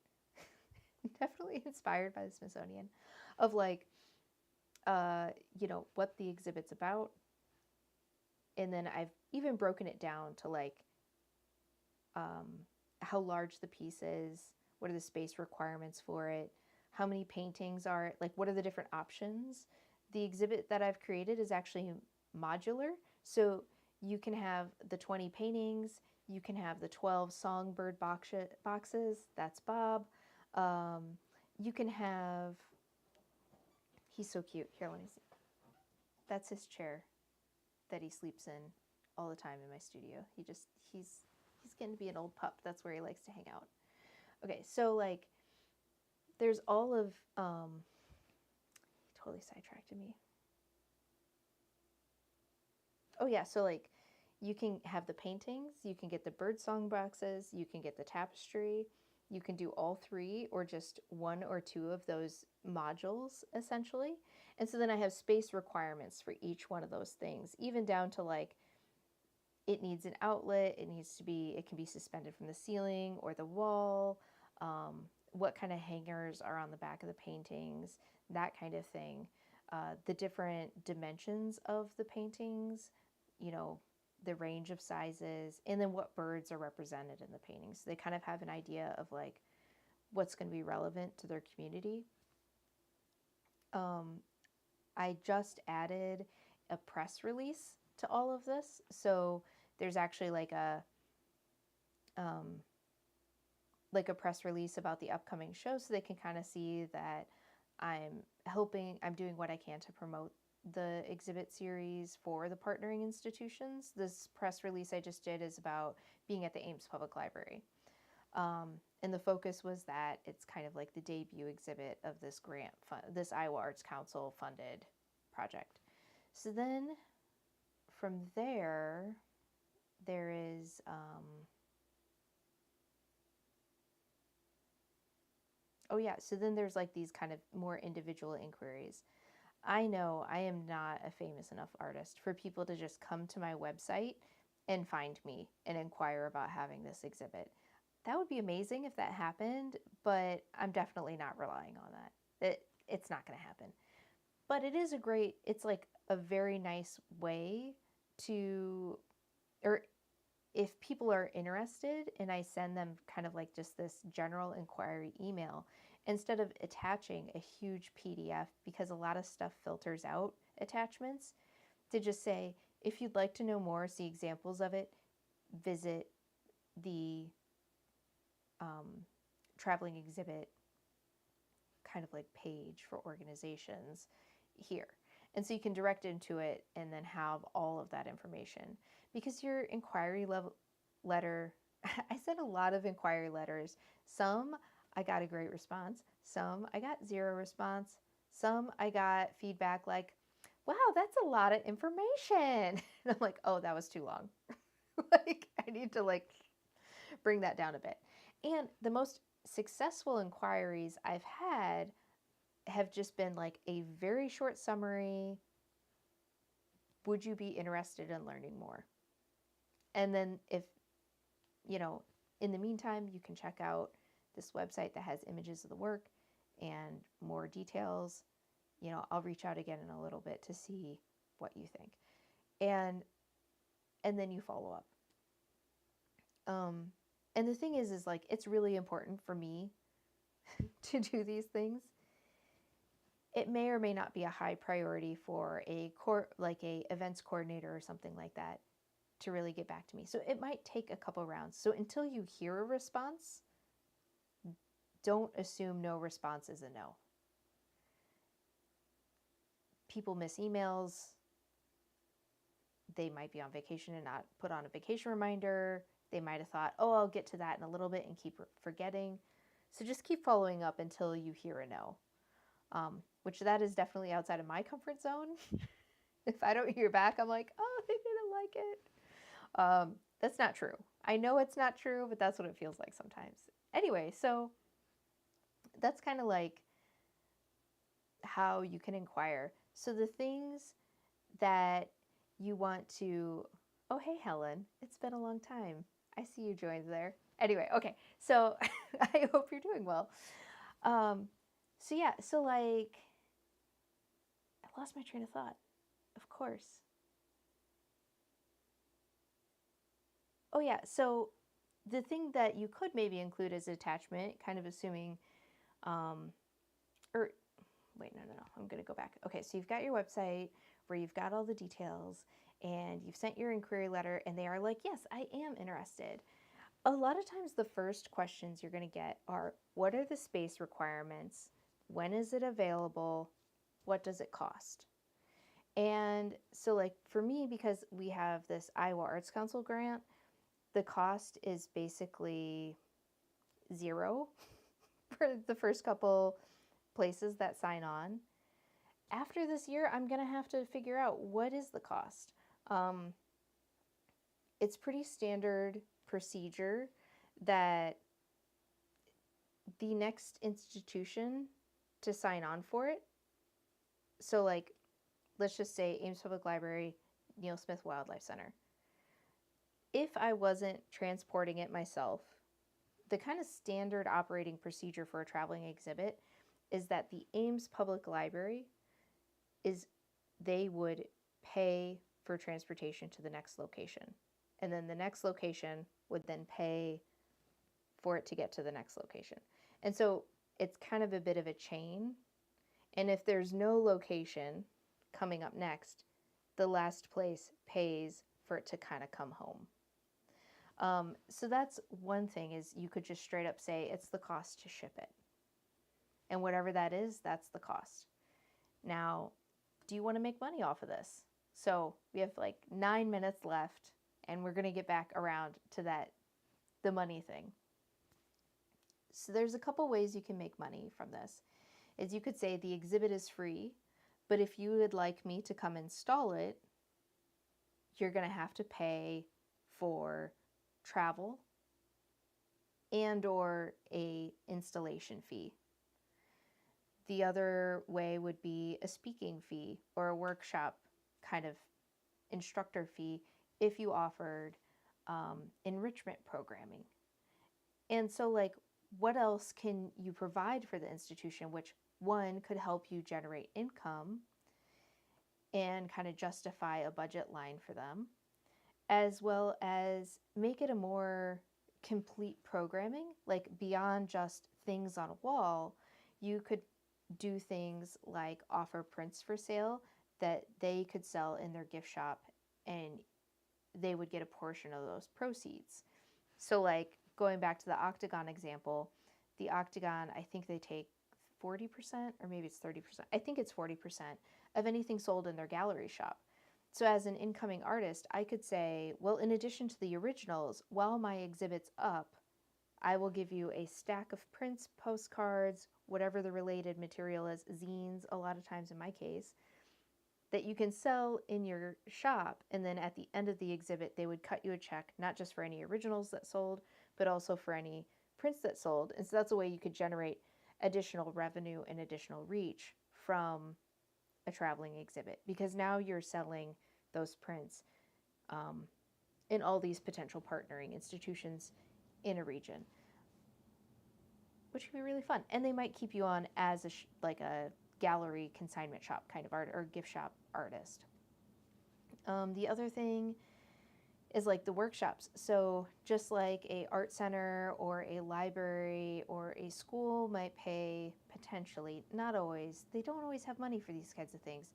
A: definitely inspired by the Smithsonian, of like, what the exhibit's about. And then I've even broken it down to like how large the piece is, what are the space requirements for it, how many paintings are it, like what are the different options. The exhibit that I've created is actually modular, so you can have the 20 paintings, you can have the 12 songbird boxes, that's Bob. You can have, he's so cute, here let me see, that's his chair that he sleeps in all the time in my studio. He's getting to be an old pup. That's where he likes to hang out. Okay, so like there's all of he totally sidetracked me. Oh yeah, so like you can have the paintings, you can get the birdsong boxes, you can get the tapestry, you can do all three or just one or two of those modules essentially. And so then I have space requirements for each one of those things, even down to like it needs an outlet, it can be suspended from the ceiling or the wall, what kind of hangers are on the back of the paintings, that kind of thing. The different dimensions of the paintings, the range of sizes, and then what birds are represented in the paintings. So they kind of have an idea of like what's going to be relevant to their community. I just added a press release to all of this. So there's actually like a press release about the upcoming show, so they can kind of see that I'm doing what I can to promote the exhibit series for the partnering institutions. This press release I just did is about being at the Ames Public Library. And the focus was that it's kind of like the debut exhibit of this this Iowa Arts Council funded project. So then from there is so then there's like these kind of more individual inquiries. I know I am not a famous enough artist for people to just come to my website and find me and inquire about having this exhibit. That would be amazing if that happened, but I'm definitely not relying on that. it's not going to happen. But it's like a very nice way to, or if people are interested and I send them kind of like just this general inquiry email, instead of attaching a huge PDF, because a lot of stuff filters out attachments, to just say, if you'd like to know more, see examples of it, visit the traveling exhibit kind of like page for organizations here. And so you can direct into it and then have all of that information. Because your inquiry letter, I sent a lot of inquiry letters. Some I got a great response. Some I got zero response. Some I got feedback like, wow, that's a lot of information. And I'm like, oh, that was too long. Like, I need to like bring that down a bit. And the most successful inquiries I've had have just been like a very short summary. Would you be interested in learning more? And then if, in the meantime, you can check out this website that has images of the work and more details. I'll reach out again in a little bit to see what you think. And then you follow up. And the thing is like, it's really important for me to do these things. It may or may not be a high priority for a events coordinator or something like that to really get back to me. So it might take a couple rounds. So until you hear a response, don't assume no response is a no. People miss emails. They might be on vacation and not put on a vacation reminder. They might have thought, oh, I'll get to that in a little bit and keep forgetting. So just keep following up until you hear a no, which that is definitely outside of my comfort zone. If I don't hear back, I'm like, oh, they didn't like it. That's not true. I know it's not true, but that's what it feels like sometimes. Anyway, so that's kind of like how you can inquire. So the things that you want to, oh, hey, Helen, it's been a long time. I see you joined there. Anyway, okay, so I hope you're doing well. So like, I lost my train of thought, of course. Oh yeah, so the thing that you could maybe include as attachment, kind of assuming, I'm going to go back. Okay, so you've got your website where you've got all the details and you've sent your inquiry letter and they are like, yes, I am interested. A lot of times the first questions you're going to get are, what are the space requirements? When is it available? What does it cost? And so like for me, because we have this Iowa Arts Council grant, the cost is basically zero for the first couple places that sign on. After this year, I'm going to have to figure out what is the cost. It's pretty standard procedure that the next institution to sign on for it, so like, let's just say Ames Public Library, Neil Smith Wildlife Center. If I wasn't transporting it myself, the kind of standard operating procedure for a traveling exhibit is that the Ames Public Library they would pay for transportation to the next location. And then the next location would then pay for it to get to the next location. And so it's kind of a bit of a chain. And if there's no location coming up next, the last place pays for it to kind of come home. So that's one thing, is you could just straight up say it's the cost to ship it. And whatever that is, that's the cost. Now, do you want to make money off of this? So we have like 9 minutes left and we're going to get back around to the money thing. So there's a couple ways you can make money from this. Is you could say the exhibit is free, but if you would like me to come install it, you're going to have to pay for travel and or a installation fee. The other way would be a speaking fee or a workshop kind of instructor fee if you offered enrichment programming. And so like, what else can you provide for the institution, which one could help you generate income and kind of justify a budget line for them, as well as make it a more complete programming, like beyond just things on a wall. You could do things like offer prints for sale that they could sell in their gift shop, and they would get a portion of those proceeds. So, like going back to the Octagon example, the Octagon, I think they take 40%, or maybe it's 30%. I think it's 40% of anything sold in their gallery shop. So, as an incoming artist, I could say, well, in addition to the originals, while my exhibit's up, I will give you a stack of prints, postcards, whatever the related material is, zines, a lot of times in my case, that you can sell in your shop. And then at the end of the exhibit, they would cut you a check, not just for any originals that sold, but also for any prints that sold. And so that's a way you could generate additional revenue and additional reach from a traveling exhibit, because now you're selling those prints in all these potential partnering institutions in a region, which can be really fun. And they might keep you on as like a gallery consignment shop kind of art or gift shop artist. The other thing is like the workshops. So just like a art center or a library or a school might pay, potentially, not always, they don't always have money for these kinds of things.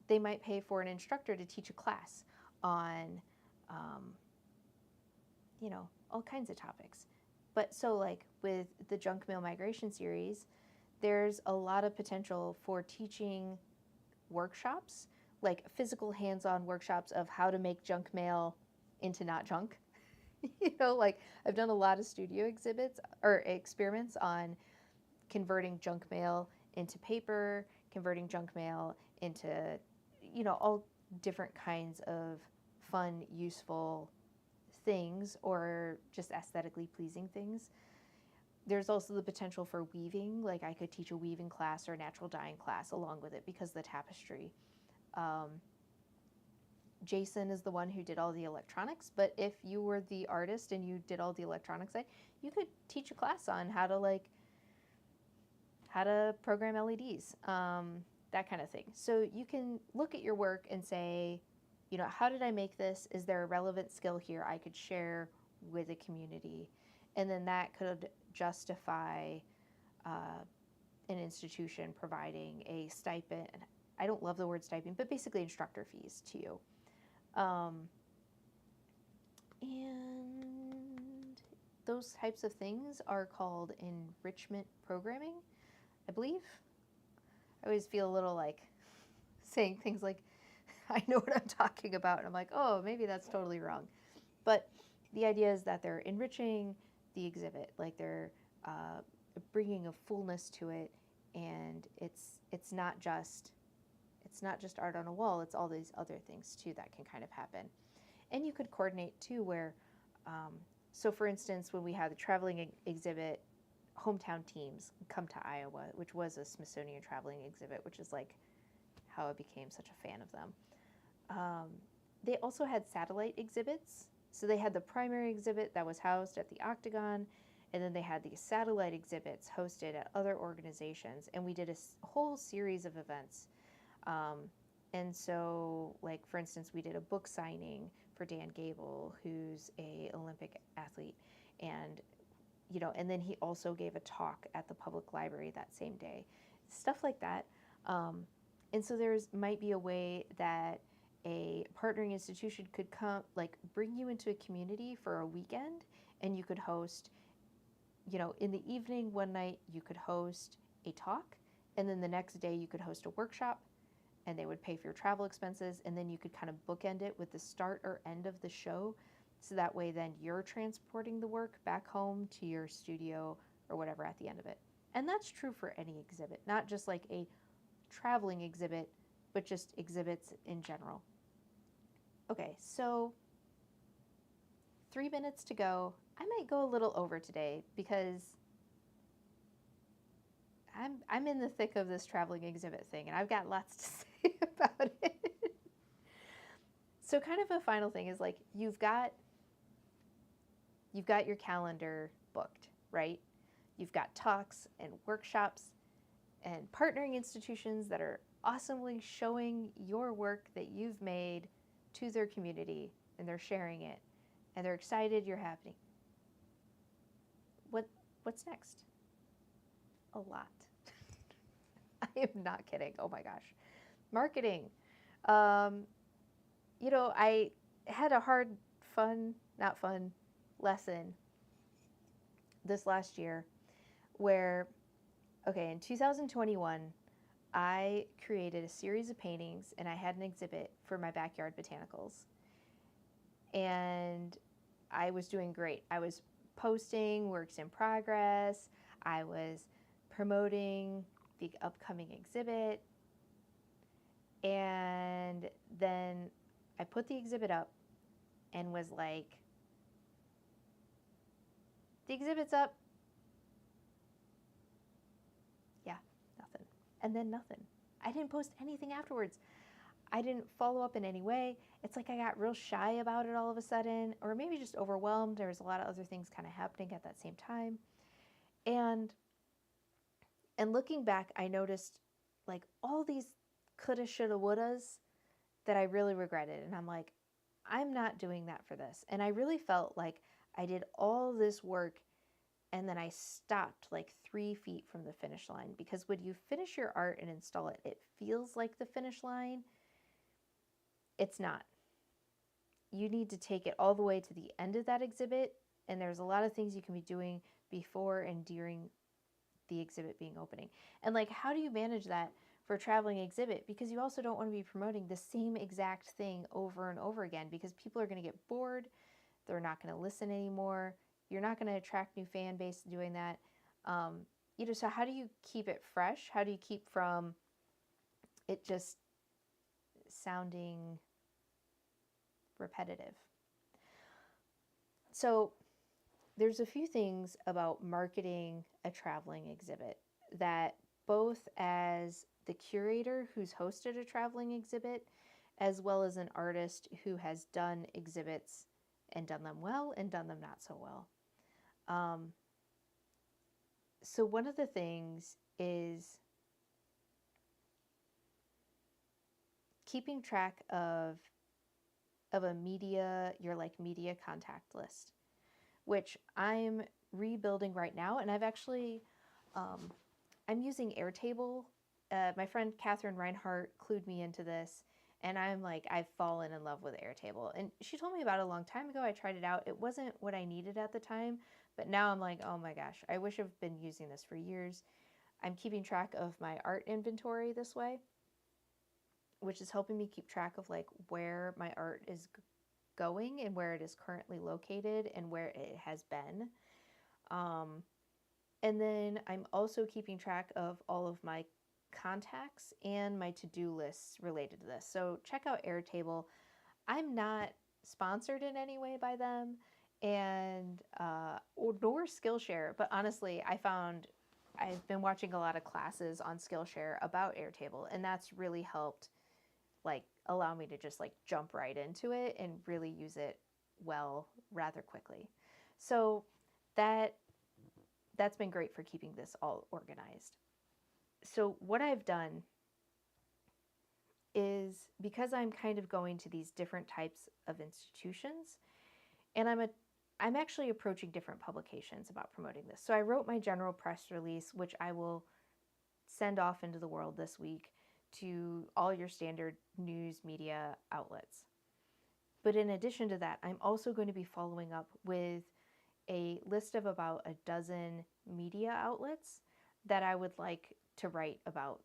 A: They might pay for an instructor to teach a class on, all kinds of topics. But so like with the junk mail migration series, there's a lot of potential for teaching workshops, like physical hands-on workshops of how to make junk mail into not junk. Like I've done a lot of studio exhibits or experiments on converting junk mail into paper, converting junk mail into, all different kinds of fun, useful things, or just aesthetically pleasing things. There's also the potential for weaving. Like I could teach a weaving class or a natural dyeing class along with it because of the tapestry. Jason is the one who did all the electronics, but if you were the artist and you did all the electronics side, you could teach a class on how to program LEDs, that kind of thing. So you can look at your work and say, how did I make this? Is there a relevant skill here I could share with a community? And then that could justify an institution providing a stipend. I don't love the word stipend, but basically instructor fees to you. And those types of things are called enrichment programming, I believe. I always feel a little like saying things like, I know what I'm talking about. And I'm like, oh, maybe that's totally wrong. But the idea is that they're enriching the exhibit, like they're bringing a fullness to it, and it's not just art on a wall. It's all these other things too that can kind of happen. And you could coordinate too, where so for instance, when we had the traveling exhibit, hometown teams come to Iowa, which was a Smithsonian traveling exhibit, which is like how I became such a fan of them. They also had satellite exhibits. So they had the primary exhibit that was housed at the Octagon, and then they had these satellite exhibits hosted at other organizations, and we did a whole series of events. And so, like, for instance, we did a book signing for Dan Gable, who's a Olympic athlete, and, and then he also gave a talk at the public library that same day, stuff like that. And so might be a way that a partnering institution could bring you into a community for a weekend, and you could host, in the evening one night you could host a talk, and then the next day you could host a workshop, and they would pay for your travel expenses, and then you could kind of bookend it with the start or end of the show, so that way then you're transporting the work back home to your studio or whatever at the end of it. And that's true for any exhibit, not just like a traveling exhibit, but just exhibits in general. Okay, so 3 minutes to go. I might go a little over today because I'm in the thick of this traveling exhibit thing, and I've got lots to say about it. So kind of a final thing is like you've got your calendar booked, right? You've got talks and workshops and partnering institutions that are awesomely showing your work that you've made to their community, and they're sharing it and they're excited you're happening. What's next? A lot. I am not kidding. Oh my gosh. Marketing. Um, I had a hard, not fun lesson this last year where, okay, in 2021, I created a series of paintings and I had an exhibit for my backyard botanicals. And I was doing great. I was posting works in progress. I was promoting the upcoming exhibit. And then I put the exhibit up and was like, the exhibit's up. Yeah, nothing. And then nothing. I didn't post anything afterwards. I didn't follow up in any way. It's like I got real shy about it all of a sudden, or maybe just overwhelmed. There was a lot of other things kind of happening at that same time. And looking back, I noticed like all these coulda, shoulda, wouldas that I really regretted. And I'm like, I'm not doing that for this. And I really felt like I did all this work and then I stopped like 3 feet from the finish line, because when you finish your art and install it, it feels like the finish line. It's not. You need to take it all the way to the end of that exhibit, and there's a lot of things you can be doing before and during the exhibit being opening. And like, how do you manage that for a traveling exhibit? Because you also don't want to be promoting the same exact thing over and over again, because people are going to get bored. They're not going to listen anymore. You're not going to attract new fan base doing that. So how do you keep it fresh? How do you keep from it just sounding repetitive? So there's a few things about marketing a traveling exhibit that, both as the curator who's hosted a traveling exhibit, as well as an artist who has done exhibits and done them well and done them not so well. So one of the things is keeping track of your media contact list, which I'm rebuilding right now. And I've actually, I'm using Airtable. My friend Catherine Reinhardt clued me into this, and I'm like, I've fallen in love with Airtable. And she told me about it a long time ago. I tried it out. It wasn't what I needed at the time, but now I'm like, oh my gosh, I wish I've been using this for years. I'm keeping track of my art inventory this way, which is helping me keep track of like where my art is going and where it is currently located and where it has been. And then I'm also keeping track of all of my contacts and my to-do lists related to this. So check out Airtable. I'm not sponsored in any way by them, and nor Skillshare, but honestly, I've been watching a lot of classes on Skillshare about Airtable, and that's really helped like allow me to just like jump right into it and really use it well rather quickly. So that's been great for keeping this all organized. So what I've done is, because I'm kind of going to these different types of institutions, and I'm actually approaching different publications about promoting this. So I wrote my general press release, which I will send off into the world this week to all your standard news media outlets. But in addition to that, I'm also going to be following up with a list of about a dozen media outlets that I would like to write about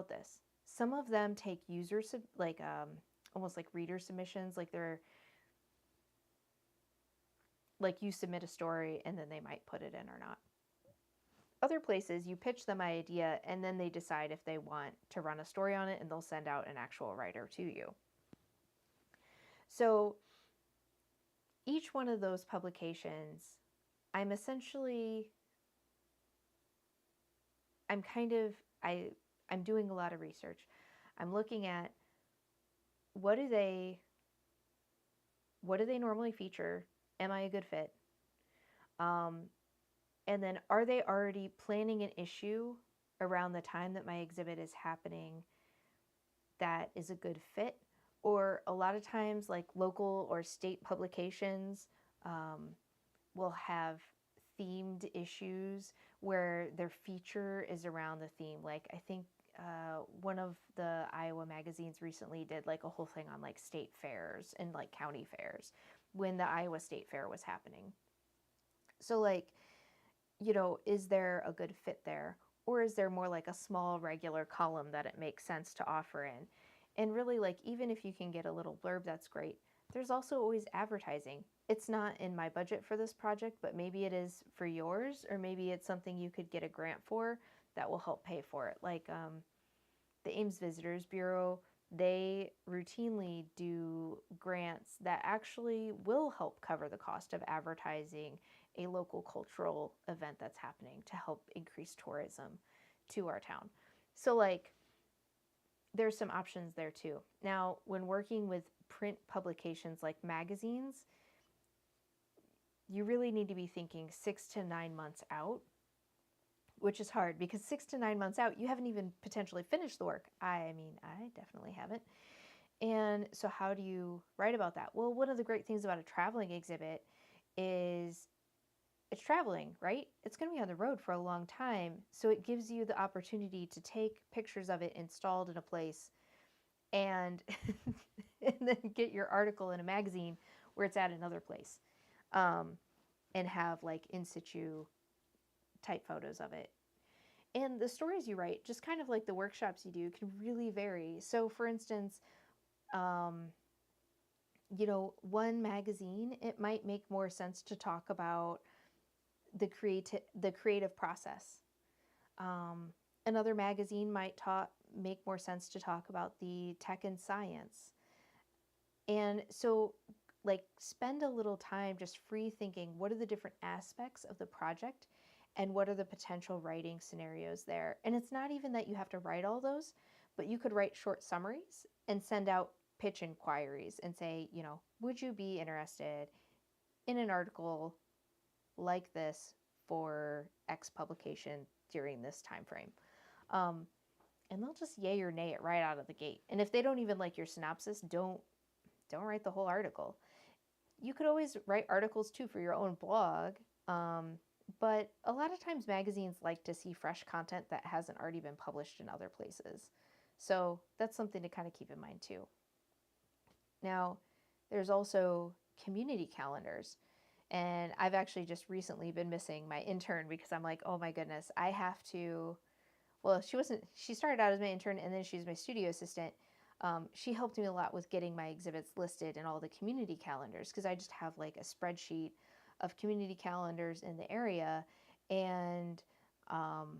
A: this. Some of them take almost like reader submissions, like they're like you submit a story and then they might put it in or not. Other places, you pitch them an idea and then they decide if they want to run a story on it, and they'll send out an actual writer to you. So each one of those publications, I'm doing a lot of research. I'm looking at what do they normally feature? Am I a good fit? And then are they already planning an issue around the time that my exhibit is happening that is a good fit? Or a lot of times, like local or state publications will have themed issues where their feature is around the theme. Like I think one of the Iowa magazines recently did like a whole thing on like state fairs and like county fairs when the Iowa State Fair was happening. So like, is there a good fit there? Or is there more like a small regular column that it makes sense to offer in? And really, like, even if you can get a little blurb, that's great. There's also always advertising. It's not in my budget for this project, but maybe it is for yours, or maybe it's something you could get a grant for that will help pay for it. Like the Ames Visitors Bureau, they routinely do grants that actually will help cover the cost of advertising a local cultural event that's happening to help increase tourism to our town. So, like, there's some options there too. Now, when working with print publications like magazines, you really need to be thinking 6 to 9 months out, which is hard because 6 to 9 months out, you haven't even potentially finished the work. I mean, I definitely haven't. And so, how do you write about that? Well, one of the great things about a traveling exhibit is it's traveling, right? It's going to be on the road for a long time. So, it gives you the opportunity to take pictures of it installed in a place and, and then get your article in a magazine where it's at another place um, and have like in situ type photos of it. And the stories you write, just kind of like the workshops you do, can really vary. So, for instance, um, one magazine, it might make more sense to talk about the creative process. Um, Another magazine might make more sense to talk about the tech and science. And so, like, spend a little time just free thinking what are the different aspects of the project and what are the potential writing scenarios there. And it's not even that you have to write all those, but you could write short summaries and send out pitch inquiries and say, would you be interested in an article like this for X publication during this time frame? And they'll just yay or nay it right out of the gate. And if they don't even like your synopsis, don't write the whole article. You could always write articles too for your own blog, but a lot of times magazines like to see fresh content that hasn't already been published in other places. So that's something to kind of keep in mind too. Now, there's also community calendars. And I've actually just recently been missing my intern because I'm like, oh my goodness, I have to. Well, she started out as my intern and then she's my studio assistant. She helped me a lot with getting my exhibits listed in all the community calendars because I just have like a spreadsheet of community calendars in the area, and um,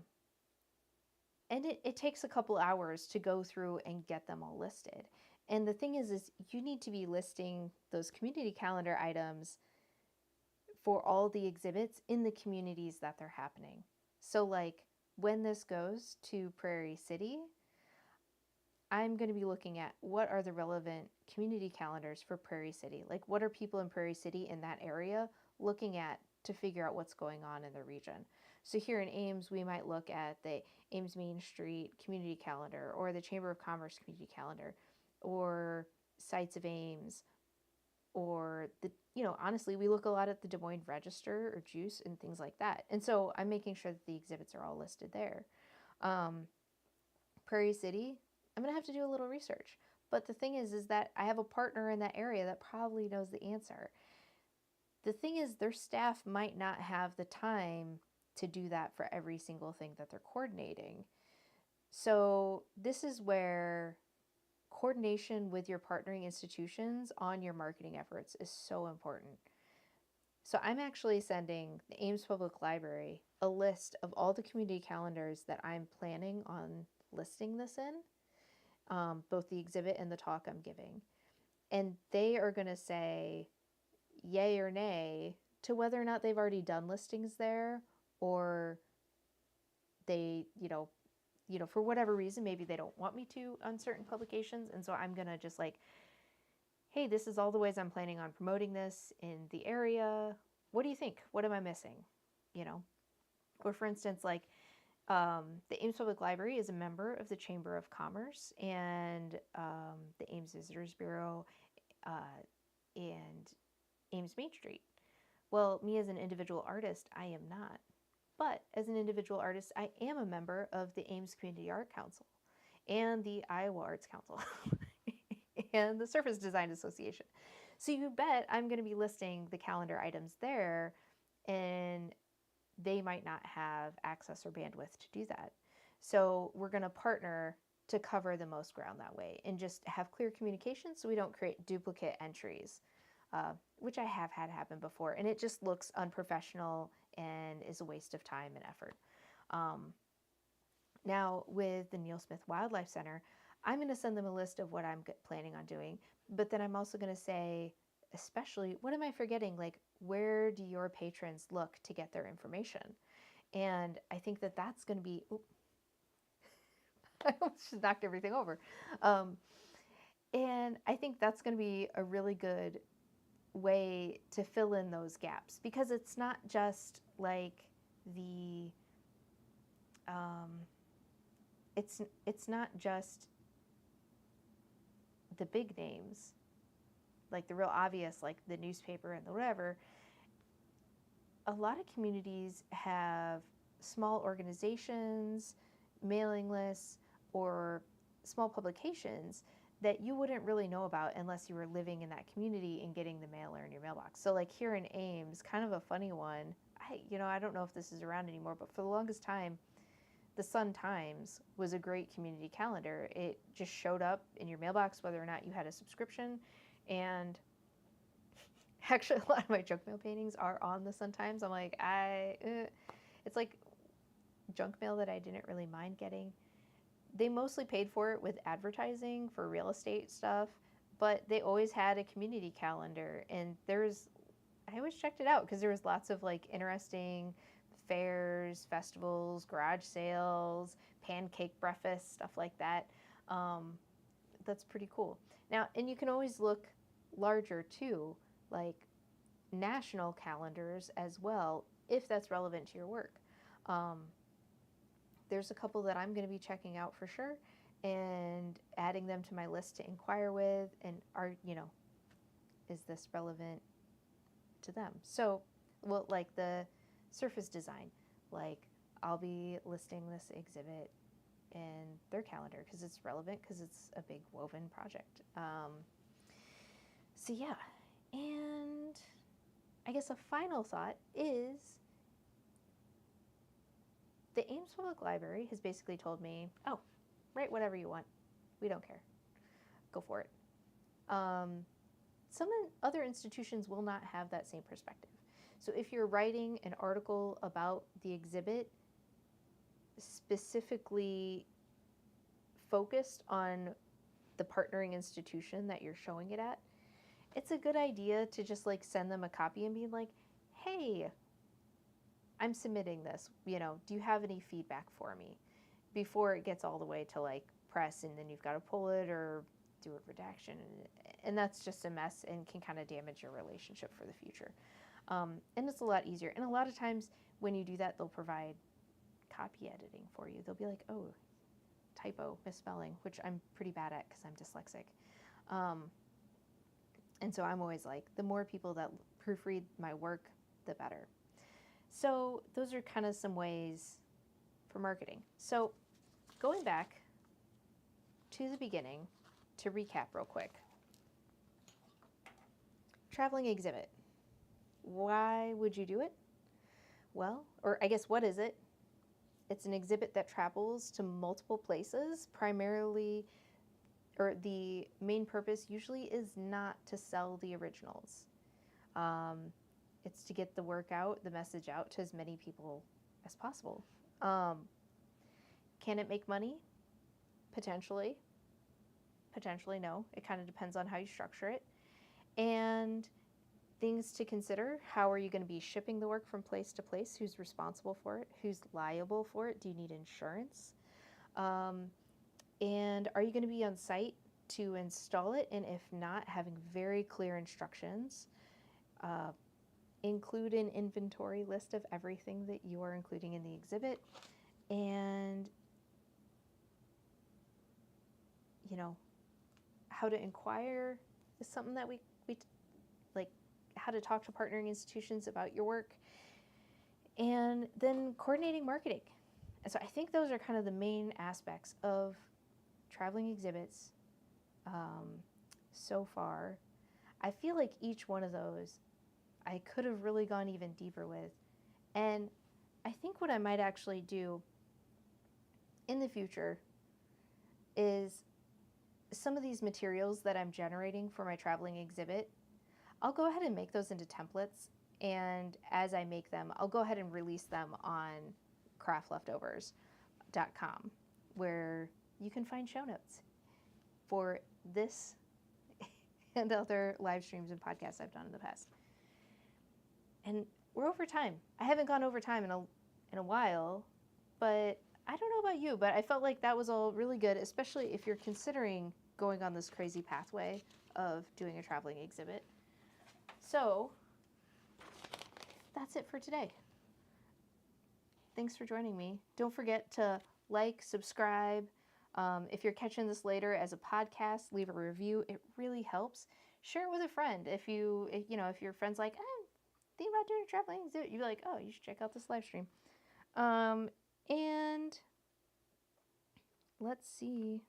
A: it takes a couple hours to go through and get them all listed. And the thing is you need to be listing those community calendar items for all the exhibits in the communities that they're happening. So like when this goes to Prairie City, I'm going to be looking at what are the relevant community calendars for Prairie City. Like what are people in Prairie City in that area looking at to figure out what's going on in the region. So here in Ames, we might look at the Ames Main Street community calendar or the Chamber of Commerce community calendar or Sites of Ames or honestly, we look a lot at the Des Moines Register or Juice and things like that. And so I'm making sure that the exhibits are all listed there. Prairie City, I'm going to have to do a little research. But the thing is that I have a partner in that area that probably knows the answer. The thing is, their staff might not have the time to do that for every single thing that they're coordinating. So this is where coordination with your partnering institutions on your marketing efforts is so important. So I'm actually sending the Ames Public Library a list of all the community calendars that I'm planning on listing this in, both the exhibit and the talk I'm giving. And they are going to say yay or nay to whether or not they've already done listings there, or they, for whatever reason, maybe they don't want me to on certain publications. And so I'm going to just like, hey, this is all the ways I'm planning on promoting this in the area. What do you think? What am I missing? Or for instance, like the Ames Public Library is a member of the Chamber of Commerce and the Ames Visitors Bureau and Ames Main Street. Well, me as an individual artist, I am not. But as an individual artist, I am a member of the Ames Community Art Council and the Iowa Arts Council and the Surface Design Association. So you bet I'm going to be listing the calendar items there, and they might not have access or bandwidth to do that. So we're going to partner to cover the most ground that way and just have clear communication so we don't create duplicate entries, which I have had happen before. And it just looks unprofessional and is a waste of time and effort. Now, with the Neil Smith Wildlife Center, I'm going to send them a list of what I'm planning on doing, but then I'm also going to say, especially, what am I forgetting? Like, where do your patrons look to get their information? And I think that that's going to be, I almost just knocked everything over. And I think that's going to be a really good way to fill in those gaps, because it's not just like the, it's not just the big names, like the real obvious, like the newspaper and the whatever. A lot of communities have small organizations, mailing lists, or small publications that you wouldn't really know about unless you were living in that community and getting the mailer in your mailbox. So like here in Ames, kind of a funny one, I don't know if this is around anymore, but for the longest time, the Sun Times was a great community calendar. It just showed up in your mailbox whether or not you had a subscription. And actually, a lot of my junk mail paintings are on the Sun Times. I'm like, it's like junk mail that I didn't really mind getting. They mostly paid for it with advertising for real estate stuff, but they always had a community calendar. And I always checked it out because there was lots of like interesting fairs, festivals, garage sales, pancake breakfast, stuff like that. That's pretty cool. Now, and you can always look larger too, like national calendars as well, if that's relevant to your work. There's a couple that I'm going to be checking out for sure and adding them to my list to inquire with, and is this relevant to them? So, well, like the surface design, like I'll be listing this exhibit in their calendar because it's relevant, because it's a big woven project. So yeah, and I guess a final thought is the Ames Public Library has basically told me, oh, write whatever you want. We don't care. Go for it. Some other institutions will not have that same perspective. So if you're writing an article about the exhibit specifically focused on the partnering institution that you're showing it at, it's a good idea to just like send them a copy and be like, hey, I'm submitting this, do you have any feedback for me? Before it gets all the way to like press and then you've got to pull it or do a redaction. And that's just a mess and can kind of damage your relationship for the future. And it's a lot easier. And a lot of times when you do that, they'll provide copy editing for you. They'll be like, oh, typo, misspelling, which I'm pretty bad at because I'm dyslexic. And so I'm always like, the more people that proofread my work, the better. So those are kind of some ways for marketing. So going back to the beginning to recap real quick. Traveling exhibit. Why would you do it? Well, or I guess what is it? It's an exhibit that travels to multiple places, primarily, or the main purpose usually is not to sell the originals. It's to get the work out, the message out to as many people as possible. Can it make money? Potentially. Potentially no. It kind of depends on how you structure it. And things to consider: how are you going to be shipping the work from place to place? Who's responsible for it? Who's liable for it? Do you need insurance? And are you going to be on site to install it? And if not, having very clear instructions. include an inventory list of everything that you are including in the exhibit. And, you know, how to inquire is something that we like, how to talk to partnering institutions about your work, and then coordinating marketing. And so I think those are kind of the main aspects of traveling exhibits so far. I feel like each one of those I could have really gone even deeper with. And I think what I might actually do in the future is some of these materials that I'm generating for my traveling exhibit, I'll go ahead and make those into templates. And as I make them, I'll go ahead and release them on craftleftovers.com, where you can find show notes for this and other live streams and podcasts I've done in the past. And we're over time. I haven't gone over time in a while, but I don't know about you, but I felt like that was all really good, especially if you're considering going on this crazy pathway of doing a traveling exhibit. So that's it for today. Thanks for joining me. Don't forget to like, subscribe. If you're catching this later as a podcast, leave a review. It really helps. Share it with a friend. If your friend's like, I'm thinking about doing a traveling exhibit, you'd be like, oh, you should check out this live stream. And let's see.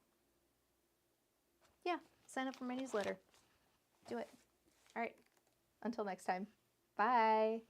A: Yeah, sign up for my newsletter. Do it. All right. Until next time. Bye.